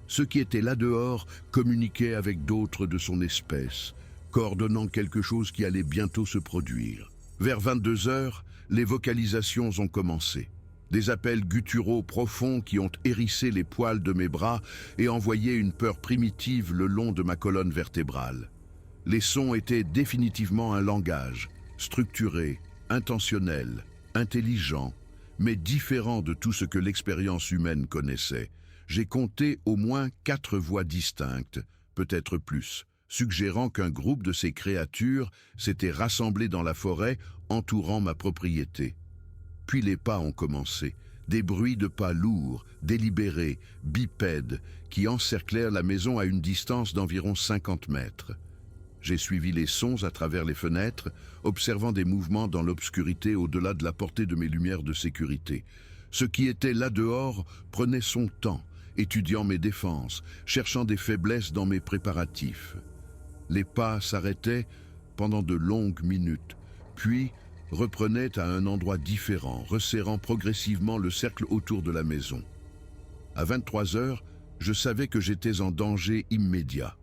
Ceux qui étaient là dehors communiquaient avec d'autres de son espèce, coordonnant quelque chose qui allait bientôt se produire. Vers 22 heures, les vocalisations ont commencé. Des appels gutturaux profonds qui ont hérissé les poils de mes bras et envoyé une peur primitive le long de ma colonne vertébrale. Les sons étaient définitivement un langage, structuré, intentionnel, intelligent, mais différent de tout ce que l'expérience humaine connaissait. J'ai compté au moins 4 voix distinctes, peut-être plus, suggérant qu'un groupe de ces créatures s'était rassemblé dans la forêt entourant ma propriété. Puis les pas ont commencé, des bruits de pas lourds, délibérés, bipèdes, qui encerclèrent la maison à une distance d'environ 50 mètres. J'ai suivi les sons à travers les fenêtres, observant des mouvements dans l'obscurité au-delà de la portée de mes lumières de sécurité. Ce qui était là dehors prenait son temps, étudiant mes défenses, cherchant des faiblesses dans mes préparatifs. Les pas s'arrêtaient pendant de longues minutes, puis reprenaient à un endroit différent, resserrant progressivement le cercle autour de la maison. À 23 heures, je savais que j'étais en danger immédiat.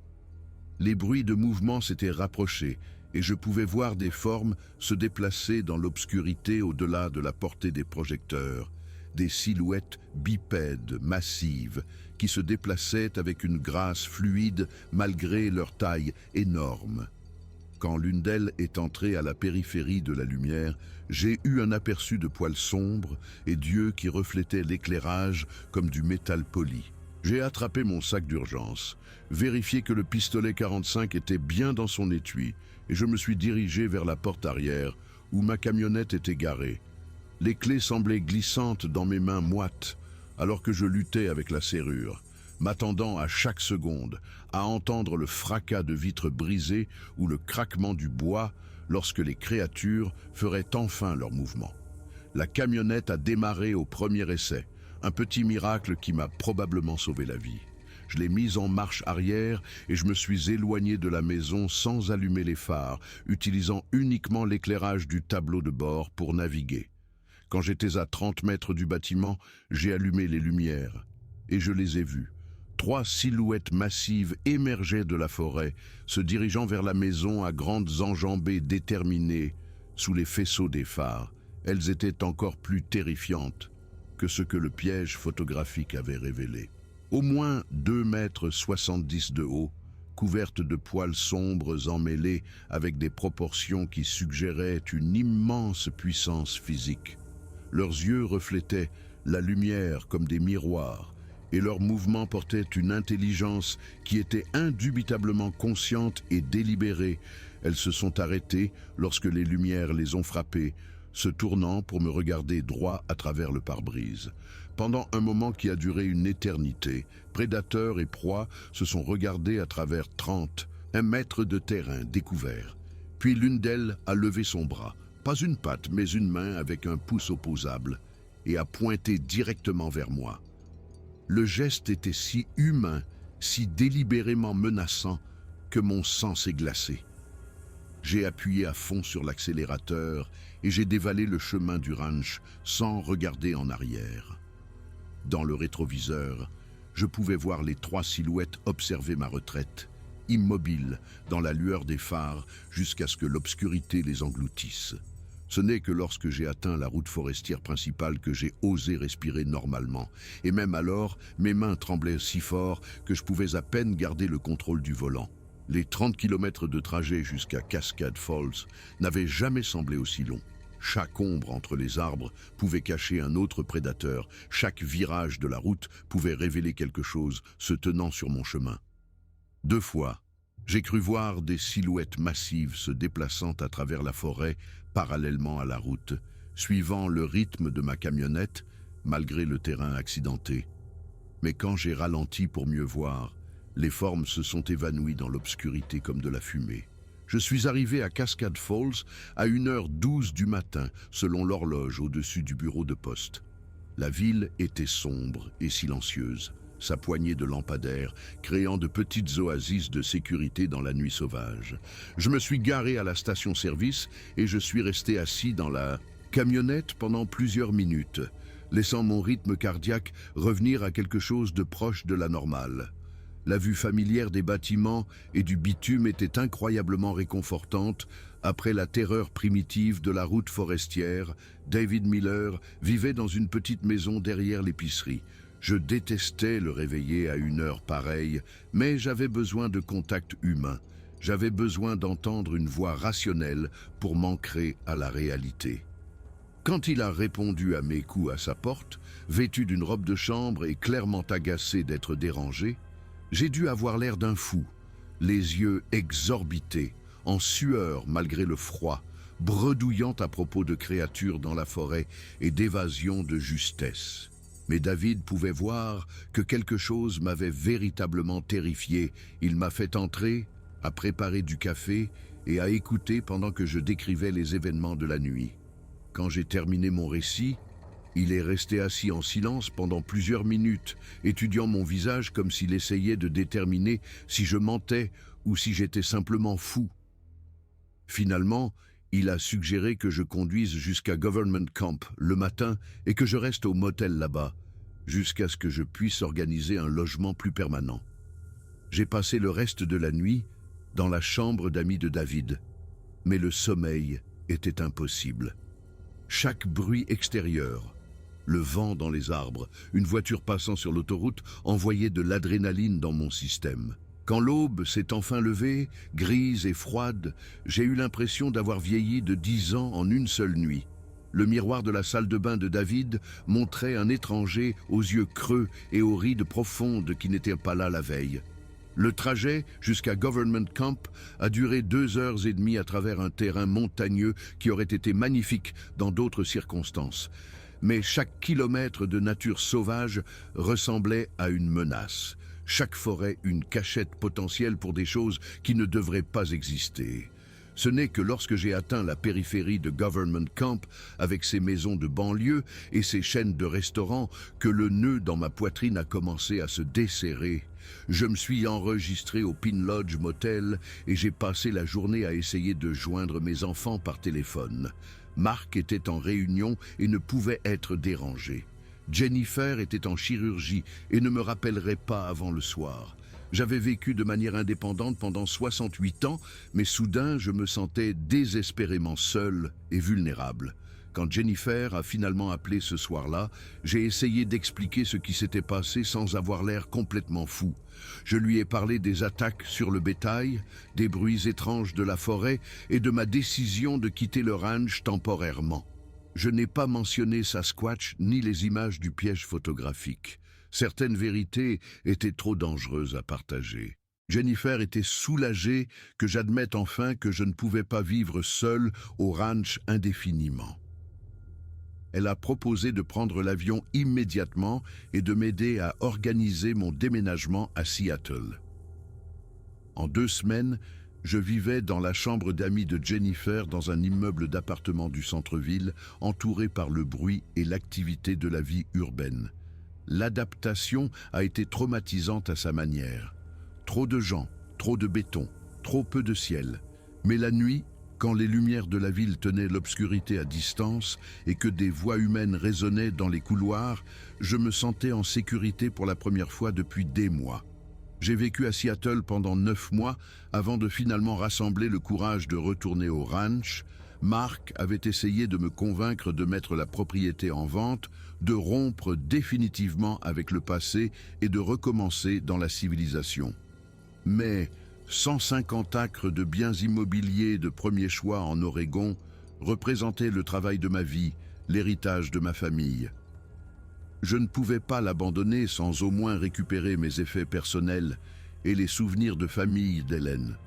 Les bruits de mouvement s'étaient rapprochés et je pouvais voir des formes se déplacer dans l'obscurité au-delà de la portée des projecteurs, des silhouettes bipèdes, massives, qui se déplaçaient avec une grâce fluide malgré leur taille énorme. Quand l'une d'elles est entrée à la périphérie de la lumière, j'ai eu un aperçu de poils sombres et d'yeux qui reflétaient l'éclairage comme du métal poli. J'ai attrapé mon sac d'urgence, vérifié que le pistolet 45 était bien dans son étui, et je me suis dirigé vers la porte arrière, où ma camionnette était garée. Les clés semblaient glissantes dans mes mains moites, alors que je luttais avec la serrure, m'attendant à chaque seconde à entendre le fracas de vitres brisées ou le craquement du bois lorsque les créatures feraient enfin leur mouvement. La camionnette a démarré au premier essai, un petit miracle qui m'a probablement sauvé la vie. Je l'ai mise en marche arrière et je me suis éloigné de la maison sans allumer les phares, utilisant uniquement l'éclairage du tableau de bord pour naviguer. Quand j'étais à 30 mètres du bâtiment, j'ai allumé les lumières et je les ai vues. 3 silhouettes massives émergeaient de la forêt, se dirigeant vers la maison à grandes enjambées déterminées sous les faisceaux des phares. Elles étaient encore plus terrifiantes que ce que le piège photographique avait révélé. Au moins 2,70 m de haut, couvertes de poils sombres emmêlés avec des proportions qui suggéraient une immense puissance physique. Leurs yeux reflétaient la lumière comme des miroirs, et leurs mouvements portaient une intelligence qui était indubitablement consciente et délibérée. Elles se sont arrêtées lorsque les lumières les ont frappées, se tournant pour me regarder droit à travers le pare-brise. Pendant un moment qui a duré une éternité, prédateurs et proies se sont regardés à travers 1 mètre de terrain découvert. Puis l'une d'elles a levé son bras, pas une patte mais une main avec un pouce opposable, et a pointé directement vers moi. Le geste était si humain, si délibérément menaçant, que mon sang s'est glacé. J'ai appuyé à fond sur l'accélérateur et j'ai dévalé le chemin du ranch sans regarder en arrière. Dans le rétroviseur, je pouvais voir les 3 silhouettes observer ma retraite, immobiles dans la lueur des phares jusqu'à ce que l'obscurité les engloutisse. Ce n'est que lorsque j'ai atteint la route forestière principale que j'ai osé respirer normalement. Et même alors, mes mains tremblaient si fort que je pouvais à peine garder le contrôle du volant. Les 30 km de trajet jusqu'à Cascade Falls n'avaient jamais semblé aussi longs. Chaque ombre entre les arbres pouvait cacher un autre prédateur. Chaque virage de la route pouvait révéler quelque chose se tenant sur mon chemin. 2 fois, j'ai cru voir des silhouettes massives se déplaçant à travers la forêt parallèlement à la route, suivant le rythme de ma camionnette, malgré le terrain accidenté. Mais quand j'ai ralenti pour mieux voir, les formes se sont évanouies dans l'obscurité comme de la fumée. Je suis arrivé à Cascade Falls à 1h12 du matin, selon l'horloge au-dessus du bureau de poste. La ville était sombre et silencieuse, sa poignée de lampadaires créant de petites oasis de sécurité dans la nuit sauvage. Je me suis garé à la station-service et je suis resté assis dans la camionnette pendant plusieurs minutes, laissant mon rythme cardiaque revenir à quelque chose de proche de la normale. La vue familière des bâtiments et du bitume était incroyablement réconfortante. Après la terreur primitive de la route forestière, David Miller vivait dans une petite maison derrière l'épicerie. Je détestais le réveiller à une heure pareille, mais j'avais besoin de contact humain. J'avais besoin d'entendre une voix rationnelle pour m'ancrer à la réalité. Quand il a répondu à mes coups à sa porte, vêtu d'une robe de chambre et clairement agacé d'être dérangé, j'ai dû avoir l'air d'un fou, les yeux exorbités, en sueur malgré le froid, bredouillant à propos de créatures dans la forêt et d'évasion de justesse. Mais David pouvait voir que quelque chose m'avait véritablement terrifié. Il m'a fait entrer, a préparé du café et a écouté pendant que je décrivais les événements de la nuit. Quand j'ai terminé mon récit, il est resté assis en silence pendant plusieurs minutes, étudiant mon visage comme s'il essayait de déterminer si je mentais ou si j'étais simplement fou. Finalement, il a suggéré que je conduise jusqu'à Government Camp le matin et que je reste au motel là-bas, jusqu'à ce que je puisse organiser un logement plus permanent. J'ai passé le reste de la nuit dans la chambre d'amis de David, mais le sommeil était impossible. Chaque bruit extérieur, le vent dans les arbres, une voiture passant sur l'autoroute envoyait de l'adrénaline dans mon système. Quand l'aube s'est enfin levée, grise et froide, j'ai eu l'impression d'avoir vieilli de 10 ans en une seule nuit. Le miroir de la salle de bain de David montrait un étranger aux yeux creux et aux rides profondes qui n'étaient pas là la veille. Le trajet jusqu'à Government Camp a duré 2h30 à travers un terrain montagneux qui aurait été magnifique dans d'autres circonstances. Mais chaque kilomètre de nature sauvage ressemblait à une menace. Chaque forêt une cachette potentielle pour des choses qui ne devraient pas exister. Ce n'est que lorsque j'ai atteint la périphérie de Government Camp, avec ses maisons de banlieue et ses chaînes de restaurants, que le nœud dans ma poitrine a commencé à se desserrer. Je me suis enregistré au Pin Lodge Motel et j'ai passé la journée à essayer de joindre mes enfants par téléphone. Marc était en réunion et ne pouvait être dérangé. Jennifer était en chirurgie et ne me rappellerait pas avant le soir. J'avais vécu de manière indépendante pendant 68 ans, mais soudain je me sentais désespérément seul et vulnérable. Quand Jennifer a finalement appelé ce soir-là, j'ai essayé d'expliquer ce qui s'était passé sans avoir l'air complètement fou. Je lui ai parlé des attaques sur le bétail, des bruits étranges de la forêt et de ma décision de quitter le ranch temporairement. Je n'ai pas mentionné Sasquatch ni les images du piège photographique. Certaines vérités étaient trop dangereuses à partager. Jennifer était soulagée que j'admette enfin que je ne pouvais pas vivre seul au ranch indéfiniment. Elle a proposé de prendre l'avion immédiatement et de m'aider à organiser mon déménagement à Seattle. En 2 semaines, je vivais dans la chambre d'amis de Jennifer dans un immeuble d'appartements du centre-ville, entouré par le bruit et l'activité de la vie urbaine. L'adaptation a été traumatisante à sa manière. Trop de gens, trop de béton, trop peu de ciel. Mais la nuit, quand les lumières de la ville tenaient l'obscurité à distance et que des voix humaines résonnaient dans les couloirs, je me sentais en sécurité pour la première fois depuis des mois. J'ai vécu à Seattle pendant 9 mois avant de finalement rassembler le courage de retourner au ranch. Mark avait essayé de me convaincre de mettre la propriété en vente, de rompre définitivement avec le passé et de recommencer dans la civilisation. Mais 150 acres de biens immobiliers de premier choix en Oregon représentaient le travail de ma vie, l'héritage de ma famille. Je ne pouvais pas l'abandonner sans au moins récupérer mes effets personnels et les souvenirs de famille d'Hélène.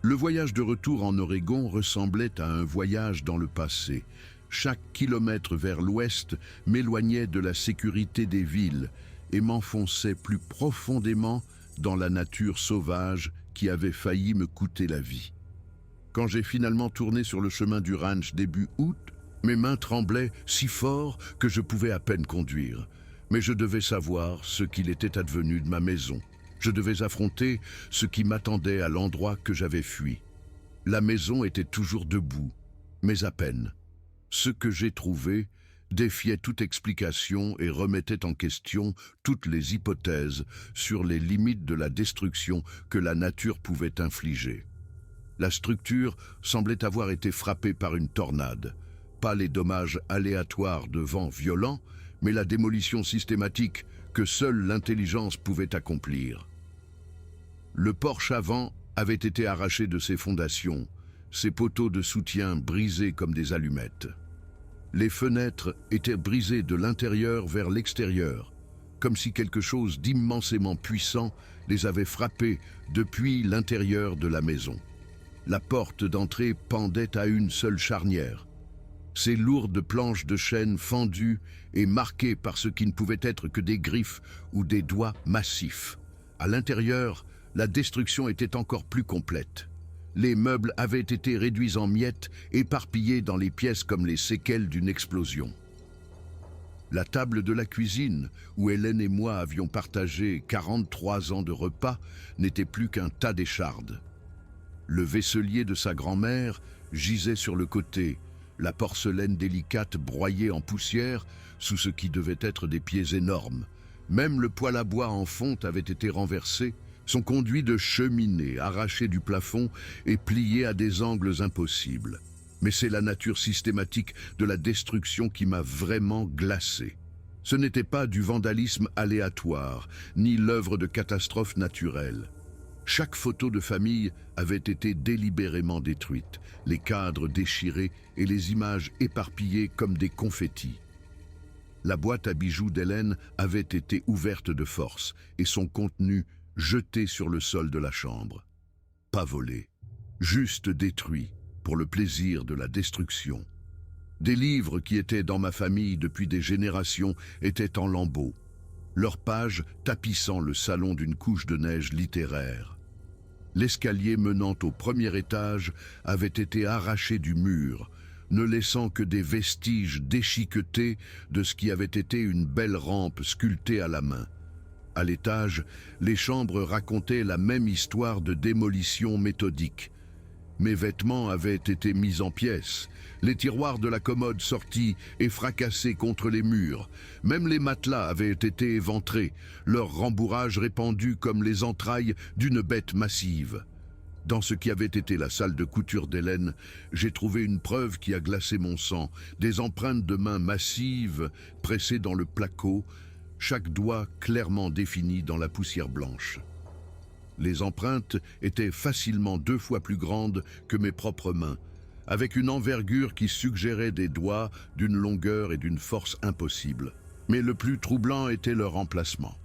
Le voyage de retour en Oregon ressemblait à un voyage dans le passé. Chaque kilomètre vers l'ouest m'éloignait de la sécurité des villes et m'enfonçait plus profondément dans la nature sauvage qui avait failli me coûter la vie. Quand j'ai finalement tourné sur le chemin du ranch début août, mes mains tremblaient si fort que je pouvais à peine conduire. Mais je devais savoir ce qu'il était advenu de ma maison. Je devais affronter ce qui m'attendait à l'endroit que j'avais fui. La maison était toujours debout, mais à peine. Ce que j'ai trouvé défiait toute explication et remettait en question toutes les hypothèses sur les limites de la destruction que la nature pouvait infliger. La structure semblait avoir été frappée par une tornade. Pas les dommages aléatoires de vents violents, mais la démolition systématique que seule l'intelligence pouvait accomplir. Le porche avant avait été arraché de ses fondations, ses poteaux de soutien brisés comme des allumettes. Les fenêtres étaient brisées de l'intérieur vers l'extérieur, comme si quelque chose d'immensément puissant les avait frappés depuis l'intérieur de la maison. La porte d'entrée pendait à une seule charnière. Ces lourdes planches de chêne fendues et marquées par ce qui ne pouvait être que des griffes ou des doigts massifs. À l'intérieur, la destruction était encore plus complète. Les meubles avaient été réduits en miettes, éparpillés dans les pièces comme les séquelles d'une explosion. La table de la cuisine, où Hélène et moi avions partagé 43 ans de repas, n'était plus qu'un tas d'échardes. Le vaisselier de sa grand-mère gisait sur le côté, la porcelaine délicate broyée en poussière sous ce qui devait être des pieds énormes. Même le poêle à bois en fonte avait été renversé, son conduit de cheminée arraché du plafond et plié à des angles impossibles. Mais c'est la nature systématique de la destruction qui m'a vraiment glacé. Ce n'était pas du vandalisme aléatoire, ni l'œuvre de catastrophes naturelles. Chaque photo de famille avait été délibérément détruite, les cadres déchirés et les images éparpillées comme des confettis. La boîte à bijoux d'Hélène avait été ouverte de force et son contenu jeté sur le sol de la chambre. Pas volé, juste détruit pour le plaisir de la destruction. Des livres qui étaient dans ma famille depuis des générations étaient en lambeaux, leurs pages tapissant le salon d'une couche de neige littéraire. L'escalier menant au premier étage avait été arraché du mur, ne laissant que des vestiges déchiquetés de ce qui avait été une belle rampe sculptée à la main. À l'étage, les chambres racontaient la même histoire de démolition méthodique. Mes vêtements avaient été mis en pièces, les tiroirs de la commode sortis et fracassés contre les murs. Même les matelas avaient été éventrés, leur rembourrage répandu comme les entrailles d'une bête massive. Dans ce qui avait été la salle de couture d'Hélène, j'ai trouvé une preuve qui a glacé mon sang, des empreintes de mains massives pressées dans le placo, chaque doigt clairement défini dans la poussière blanche. Les empreintes étaient facilement 2 fois plus grandes que mes propres mains, avec une envergure qui suggérait des doigts d'une longueur et d'une force impossibles. Mais le plus troublant était leur emplacement.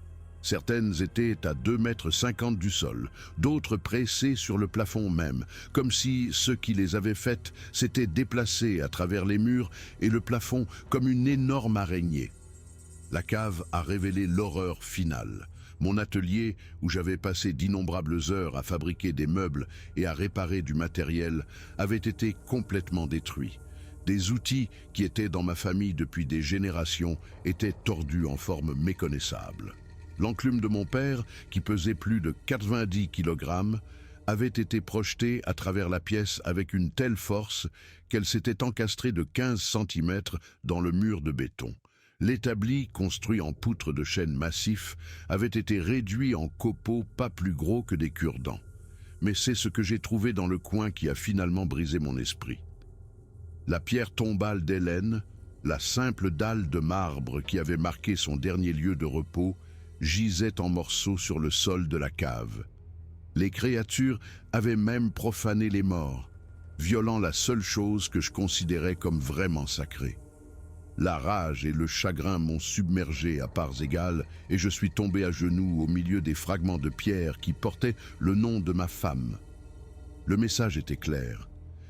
Certaines étaient à 2,50 m du sol, d'autres pressées sur le plafond même, comme si ceux qui les avaient faites s'étaient déplacés à travers les murs et le plafond comme une énorme araignée. La cave a révélé l'horreur finale. Mon atelier, où j'avais passé d'innombrables heures à fabriquer des meubles et à réparer du matériel, avait été complètement détruit. Des outils qui étaient dans ma famille depuis des générations étaient tordus en forme méconnaissable. L'enclume de mon père, qui pesait plus de 90 kg, avait été projetée à travers la pièce avec une telle force qu'elle s'était encastrée de 15 cm dans le mur de béton. L'établi, construit en poutres de chêne massif, avait été réduit en copeaux pas plus gros que des cure-dents. Mais c'est ce que j'ai trouvé dans le coin qui a finalement brisé mon esprit. La pierre tombale d'Hélène, la simple dalle de marbre qui avait marqué son dernier lieu de repos, gisait en morceaux sur le sol de la cave. Les créatures avaient même profané les morts, violant la seule chose que je considérais comme vraiment sacrée. La rage et le chagrin m'ont submergé à parts égales et je suis tombé à genoux au milieu des fragments de pierre qui portaient le nom de ma femme. Le message était clair.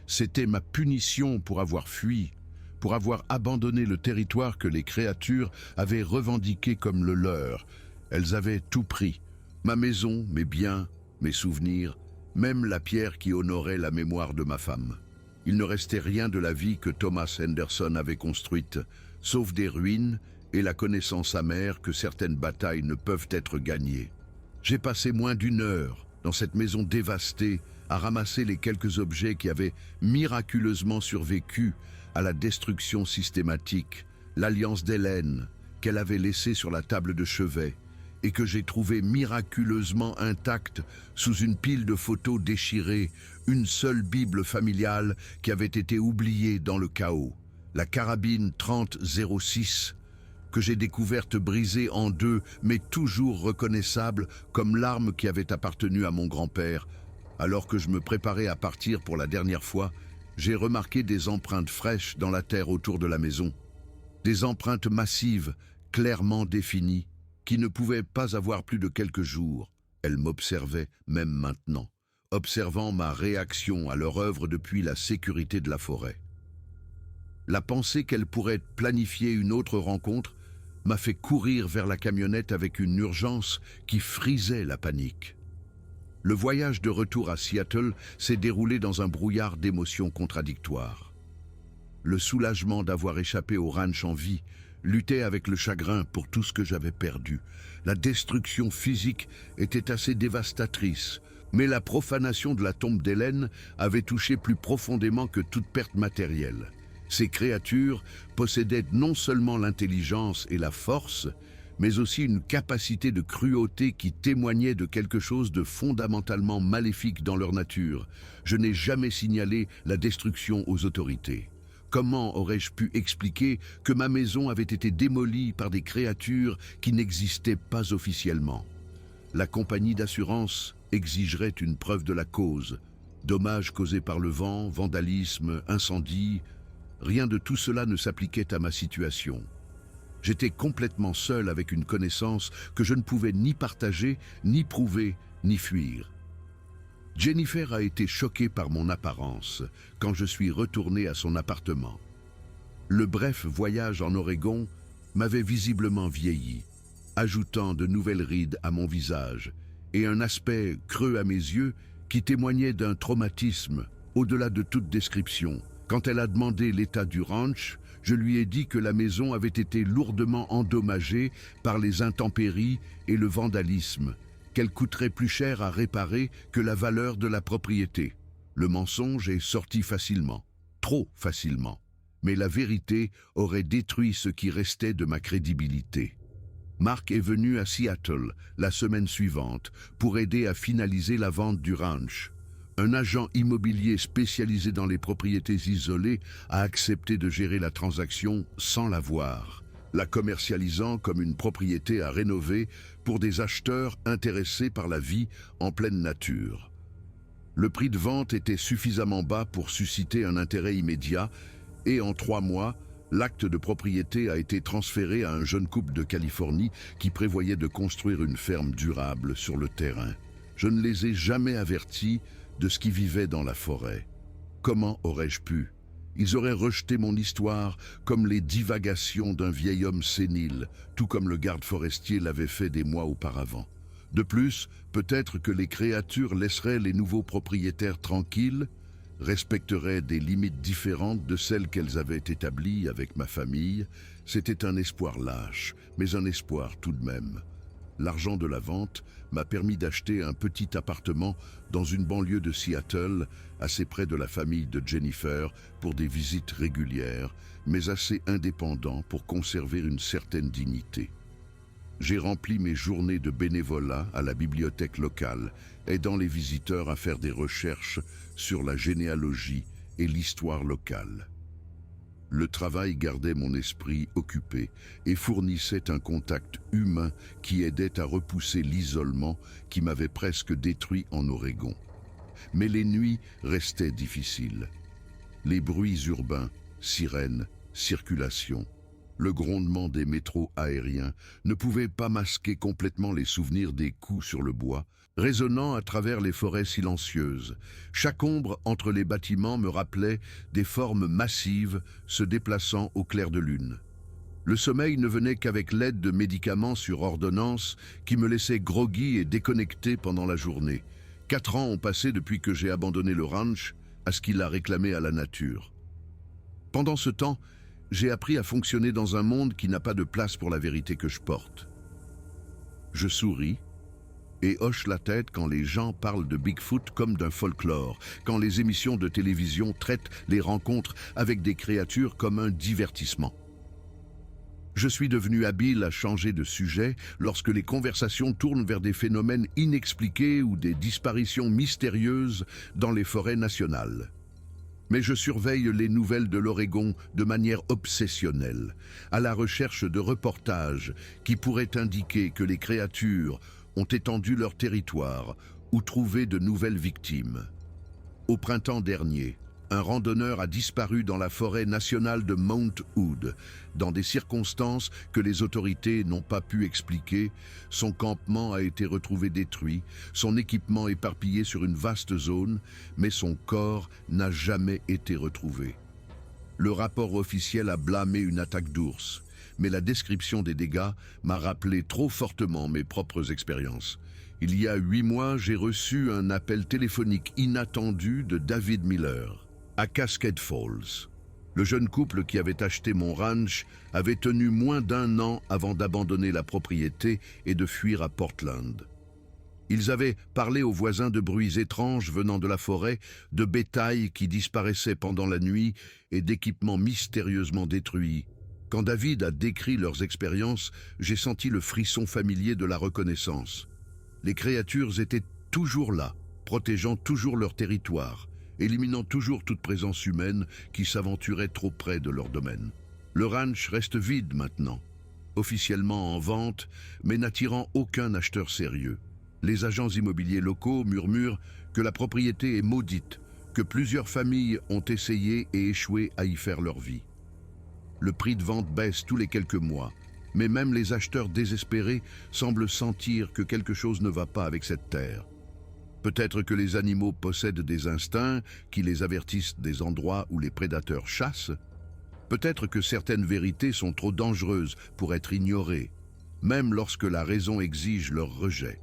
C'était ma punition pour avoir fui, pour avoir abandonné le territoire que les créatures avaient revendiqué comme le leur. Elles avaient tout pris, ma maison, mes biens, mes souvenirs, même la pierre qui honorait la mémoire de ma femme. Il ne restait rien de la vie que Thomas Henderson avait construite, sauf des ruines et la connaissance amère que certaines batailles ne peuvent être gagnées. J'ai passé moins d'1 heure dans cette maison dévastée à ramasser les quelques objets qui avaient miraculeusement survécu à la destruction systématique, l'alliance d'Hélène qu'elle avait laissée sur la table de chevet et que j'ai trouvée miraculeusement intacte sous une pile de photos déchirées, une seule Bible familiale qui avait été oubliée dans le chaos, la carabine 30-06 que j'ai découverte brisée en deux mais toujours reconnaissable comme l'arme qui avait appartenu à mon grand-père. Alors que je me préparais à partir pour la dernière fois, j'ai remarqué des empreintes fraîches dans la terre autour de la maison. Des empreintes massives, clairement définies, qui ne pouvaient pas avoir plus de quelques jours. Elles m'observaient, même maintenant, observant ma réaction à leur œuvre depuis la sécurité de la forêt. La pensée qu'elle pourrait planifier une autre rencontre m'a fait courir vers la camionnette avec une urgence qui frisait la panique. Le voyage de retour à Seattle s'est déroulé dans un brouillard d'émotions contradictoires. Le soulagement d'avoir échappé au ranch en vie luttait avec le chagrin pour tout ce que j'avais perdu. La destruction physique était assez dévastatrice, mais la profanation de la tombe d'Hélène avait touché plus profondément que toute perte matérielle. Ces créatures possédaient non seulement l'intelligence et la force, mais aussi une capacité de cruauté qui témoignait de quelque chose de fondamentalement maléfique dans leur nature. Je n'ai jamais signalé la destruction aux autorités. Comment aurais-je pu expliquer que ma maison avait été démolie par des créatures qui n'existaient pas officiellement? La compagnie d'assurance exigerait une preuve de la cause. Dommages causés par le vent, vandalisme, incendie, rien de tout cela ne s'appliquait à ma situation. J'étais complètement seul avec une connaissance que je ne pouvais ni partager, ni prouver, ni fuir. Jennifer a été choquée par mon apparence quand je suis retourné à son appartement. Le bref voyage en Oregon m'avait visiblement vieilli, ajoutant de nouvelles rides à mon visage et un aspect creux à mes yeux qui témoignait d'un traumatisme au-delà de toute description. Quand elle a demandé l'état du ranch, je lui ai dit que la maison avait été lourdement endommagée par les intempéries et le vandalisme, qu'elle coûterait plus cher à réparer que la valeur de la propriété. Le mensonge est sorti facilement, trop facilement, mais la vérité aurait détruit ce qui restait de ma crédibilité. Mark est venu à Seattle la semaine suivante pour aider à finaliser la vente du ranch. Un agent immobilier spécialisé dans les propriétés isolées a accepté de gérer la transaction sans la voir, la commercialisant comme une propriété à rénover pour des acheteurs intéressés par la vie en pleine nature. Le prix de vente était suffisamment bas pour susciter un intérêt immédiat et en 3 mois, L'acte de propriété a été transféré à un jeune couple de Californie qui prévoyait de construire une ferme durable sur le terrain. Je ne les ai jamais avertis de ce qui vivait dans la forêt. Comment aurais-je pu? Ils auraient rejeté mon histoire comme les divagations d'un vieil homme sénile, tout comme le garde forestier l'avait fait des mois auparavant. De plus, peut-être que les créatures laisseraient les nouveaux propriétaires tranquilles, respecteraient des limites différentes de celles qu'elles avaient établies avec ma famille. C'était un espoir lâche, mais un espoir tout de même. L'argent de la vente m'a permis d'acheter un petit appartement dans une banlieue de Seattle, assez près de la famille de Jennifer, pour des visites régulières, mais assez indépendant pour conserver une certaine dignité. J'ai rempli mes journées de bénévolat à la bibliothèque locale, aidant les visiteurs à faire des recherches sur la généalogie et l'histoire locale. Le travail gardait mon esprit occupé et fournissait un contact humain qui aidait à repousser l'isolement qui m'avait presque détruit en Oregon. Mais les nuits restaient difficiles. Les bruits urbains, sirènes, circulation, le grondement des métros aériens ne pouvaient pas masquer complètement les souvenirs des coups sur le bois, résonnant à travers les forêts silencieuses. Chaque ombre entre les bâtiments me rappelait des formes massives se déplaçant au clair de lune. Le sommeil ne venait qu'avec l'aide de médicaments sur ordonnance qui me laissaient groggy et déconnecté pendant la journée. 4 ans ont passé depuis que j'ai abandonné le ranch à ce qu'il a réclamé à la nature. Pendant ce temps, j'ai appris à fonctionner dans un monde qui n'a pas de place pour la vérité que je porte. Je souris et hoche la tête quand les gens parlent de Bigfoot comme d'un folklore, quand les émissions de télévision traitent les rencontres avec des créatures comme un divertissement. Je suis devenu habile à changer de sujet lorsque les conversations tournent vers des phénomènes inexpliqués ou des disparitions mystérieuses dans les forêts nationales. Mais je surveille les nouvelles de l'Oregon de manière obsessionnelle, à la recherche de reportages qui pourraient indiquer que les créatures ont étendu leur territoire ou trouvé de nouvelles victimes. Au printemps dernier, un randonneur a disparu dans la forêt nationale de Mount Hood, dans des circonstances que les autorités n'ont pas pu expliquer. Son campement a été retrouvé détruit, son équipement éparpillé sur une vaste zone, mais son corps n'a jamais été retrouvé. Le rapport officiel a blâmé une attaque d'ours, mais la description des dégâts m'a rappelé trop fortement mes propres expériences. Il y a 8 mois, j'ai reçu un appel téléphonique inattendu de David Miller, à Cascade Falls. Le jeune couple qui avait acheté mon ranch avait tenu moins d'1 an avant d'abandonner la propriété et de fuir à Portland. Ils avaient parlé aux voisins de bruits étranges venant de la forêt, de bétail qui disparaissait pendant la nuit et d'équipements mystérieusement détruits. Quand David a décrit leurs expériences, j'ai senti le frisson familier de la reconnaissance. Les créatures étaient toujours là, protégeant toujours leur territoire, éliminant toujours toute présence humaine qui s'aventurait trop près de leur domaine. Le ranch reste vide maintenant, officiellement en vente, mais n'attirant aucun acheteur sérieux. Les agents immobiliers locaux murmurent que la propriété est maudite, que plusieurs familles ont essayé et échoué à y faire leur vie. Le prix de vente baisse tous les quelques mois, mais même les acheteurs désespérés semblent sentir que quelque chose ne va pas avec cette terre. Peut-être que les animaux possèdent des instincts qui les avertissent des endroits où les prédateurs chassent. Peut-être que certaines vérités sont trop dangereuses pour être ignorées, même lorsque la raison exige leur rejet.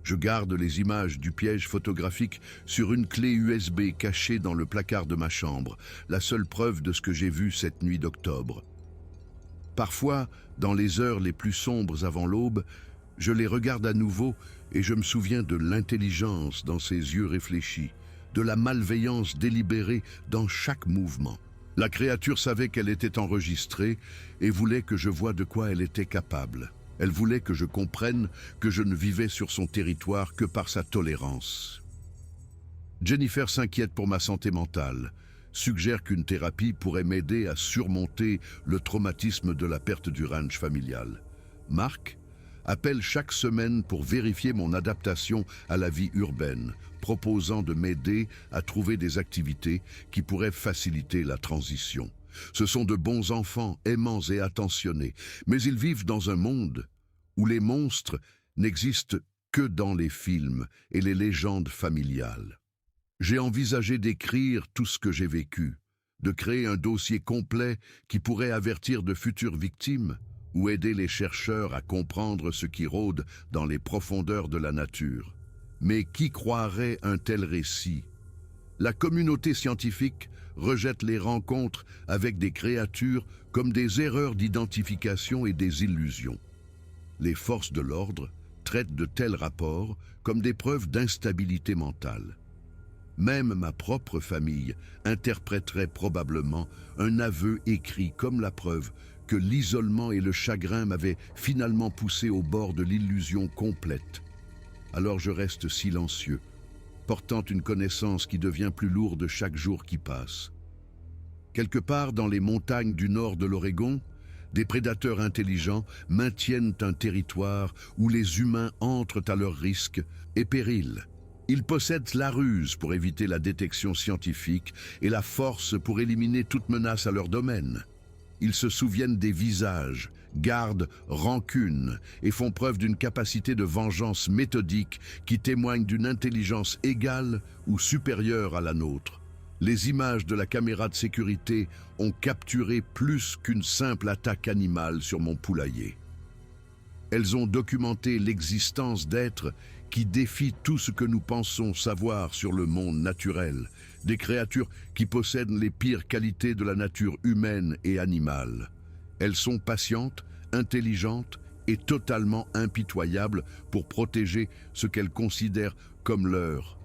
Je garde les images du piège photographique sur une clé USB cachée dans le placard de ma chambre, la seule preuve de ce que j'ai vu cette nuit d'octobre. Parfois, dans les heures les plus sombres avant l'aube, je les regarde à nouveau et je me souviens de l'intelligence dans ses yeux réfléchis, de la malveillance délibérée dans chaque mouvement. La créature savait qu'elle était enregistrée et voulait que je voie de quoi elle était capable. Elle voulait que je comprenne que je ne vivais sur son territoire que par sa tolérance. Jennifer s'inquiète pour ma santé mentale, suggère qu'une thérapie pourrait m'aider à surmonter le traumatisme de la perte du ranch familial. Marc appelle chaque semaine pour vérifier mon adaptation à la vie urbaine, proposant de m'aider à trouver des activités qui pourraient faciliter la transition. Ce sont de bons enfants, aimants et attentionnés, mais ils vivent dans un monde où les monstres n'existent que dans les films et les légendes familiales. J'ai envisagé d'écrire tout ce que j'ai vécu, de créer un dossier complet qui pourrait avertir de futures victimes ou aider les chercheurs à comprendre ce qui rôde dans les profondeurs de la nature. Mais qui croirait un tel récit? La communauté scientifique rejette les rencontres avec des créatures comme des erreurs d'identification et des illusions. Les forces de l'ordre traitent de tels rapports comme des preuves d'instabilité mentale. Même ma propre famille interpréterait probablement un aveu écrit comme la preuve que l'isolement et le chagrin m'avaient finalement poussé au bord de l'illusion complète. Alors je reste silencieux, portant une connaissance qui devient plus lourde chaque jour qui passe. Quelque part dans les montagnes du nord de l'Oregon, des prédateurs intelligents maintiennent un territoire où les humains entrent à leur risque et péril. Ils possèdent la ruse pour éviter la détection scientifique et la force pour éliminer toute menace à leur domaine. Ils se souviennent des visages, gardent rancune et font preuve d'une capacité de vengeance méthodique qui témoigne d'une intelligence égale ou supérieure à la nôtre. Les images de la caméra de sécurité ont capturé plus qu'une simple attaque animale sur mon poulailler. Elles ont documenté l'existence d'êtres qui défient tout ce que nous pensons savoir sur le monde naturel, des créatures qui possèdent les pires qualités de la nature humaine et animale. Elles sont patientes, intelligentes et totalement impitoyables pour protéger ce qu'elles considèrent comme leur.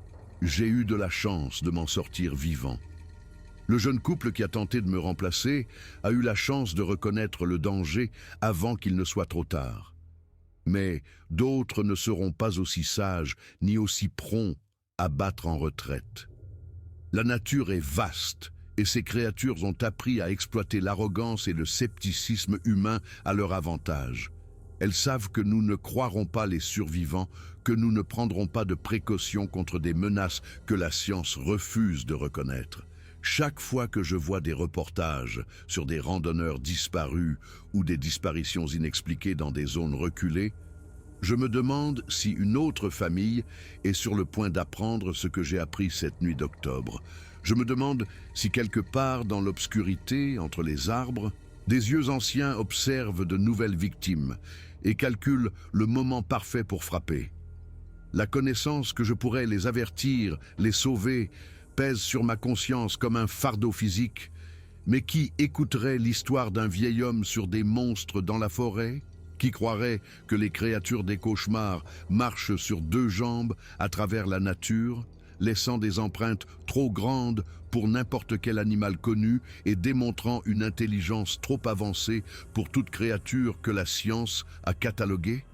J'ai eu de la chance de m'en sortir vivant. Le jeune couple qui a tenté de me remplacer a eu la chance de reconnaître le danger avant qu'il ne soit trop tard. Mais d'autres ne seront pas aussi sages ni aussi prompts à battre en retraite. La nature est vaste et ces créatures ont appris à exploiter l'arrogance et le scepticisme humain à leur avantage. Elles savent que nous ne croirons pas les survivants, que nous ne prendrons pas de précautions contre des menaces que la science refuse de reconnaître. Chaque fois que je vois des reportages sur des randonneurs disparus ou des disparitions inexpliquées dans des zones reculées, je me demande si une autre famille est sur le point d'apprendre ce que j'ai appris cette nuit d'octobre. Je me demande si quelque part dans l'obscurité, entre les arbres, des yeux anciens observent de nouvelles victimes et calculent le moment parfait pour frapper. La connaissance que je pourrais les avertir, les sauver, pèse sur ma conscience comme un fardeau physique. Mais qui écouterait l'histoire d'un vieil homme sur des monstres dans la forêt? Qui croirait que les créatures des cauchemars marchent sur deux jambes à travers la nature, laissant des empreintes trop grandes pour n'importe quel animal connu et démontrant une intelligence trop avancée pour toute créature que la science a cataloguée?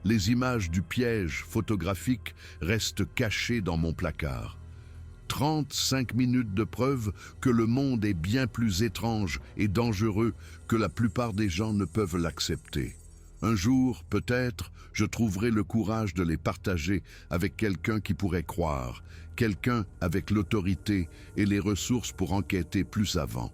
Les images du piège photographique restent cachées dans mon placard. 35 minutes de preuve que le monde est bien plus étrange et dangereux que la plupart des gens ne peuvent l'accepter. Un jour, peut-être, je trouverai le courage de les partager avec quelqu'un qui pourrait croire, quelqu'un avec l'autorité et les ressources pour enquêter plus avant.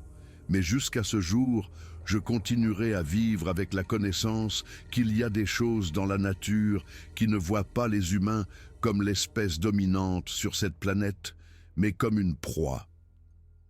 Mais jusqu'à ce jour, je continuerai à vivre avec la connaissance qu'il y a des choses dans la nature qui ne voient pas les humains comme l'espèce dominante sur cette planète, mais comme une proie.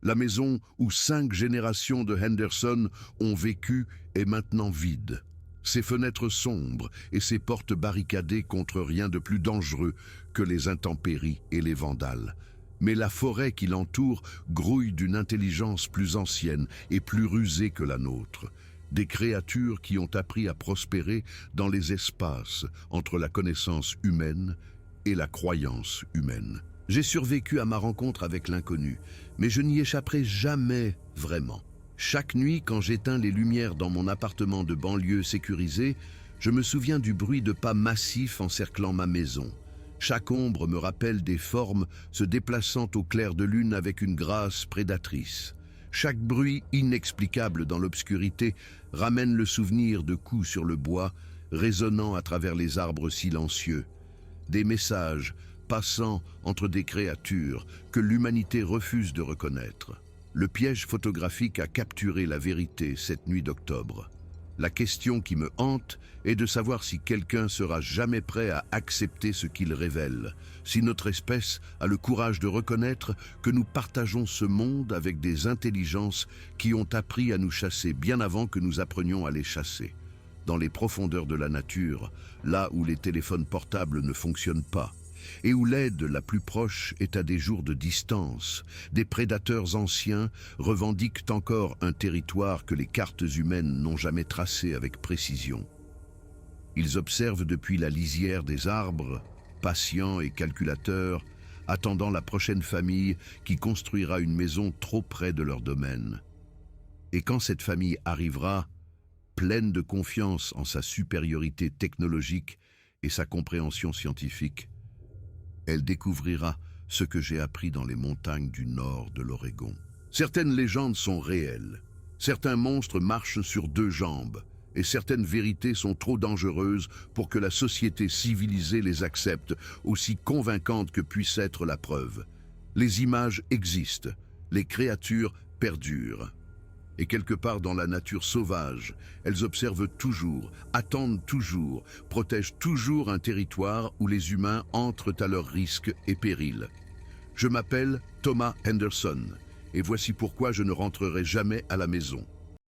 La maison où 5 générations de Henderson ont vécu est maintenant vide. Ses fenêtres sombres et ses portes barricadées contre rien de plus dangereux que les intempéries et les vandales. Mais la forêt qui l'entoure grouille d'une intelligence plus ancienne et plus rusée que la nôtre. Des créatures qui ont appris à prospérer dans les espaces entre la connaissance humaine et la croyance humaine. J'ai survécu à ma rencontre avec l'inconnu, mais je n'y échapperai jamais vraiment. Chaque nuit, quand j'éteins les lumières dans mon appartement de banlieue sécurisé, je me souviens du bruit de pas massifs encerclant ma maison. Chaque ombre me rappelle des formes se déplaçant au clair de lune avec une grâce prédatrice. Chaque bruit inexplicable dans l'obscurité ramène le souvenir de coups sur le bois, résonnant à travers les arbres silencieux. Des messages passant entre des créatures que l'humanité refuse de reconnaître. Le piège photographique a capturé la vérité cette nuit d'octobre. La question qui me hante est de savoir si quelqu'un sera jamais prêt à accepter ce qu'il révèle, si notre espèce a le courage de reconnaître que nous partageons ce monde avec des intelligences qui ont appris à nous chasser bien avant que nous apprenions à les chasser. Dans les profondeurs de la nature, là où les téléphones portables ne fonctionnent pas, et où l'aide la plus proche est à des jours de distance, des prédateurs anciens revendiquent encore un territoire que les cartes humaines n'ont jamais tracé avec précision. Ils observent depuis la lisière des arbres, patients et calculateurs, attendant la prochaine famille qui construira une maison trop près de leur domaine. Et quand cette famille arrivera, pleine de confiance en sa supériorité technologique et sa compréhension scientifique, elle découvrira ce que j'ai appris dans les montagnes du nord de l'Oregon. Certaines légendes sont réelles, certains monstres marchent sur deux jambes, et certaines vérités sont trop dangereuses pour que la société civilisée les accepte, aussi convaincantes que puisse être la preuve. Les images existent, les créatures perdurent. Et quelque part dans la nature sauvage, elles observent toujours, attendent toujours, protègent toujours un territoire où les humains entrent à leurs risques et périls. Je m'appelle Thomas Henderson, et voici pourquoi je ne rentrerai jamais à la maison.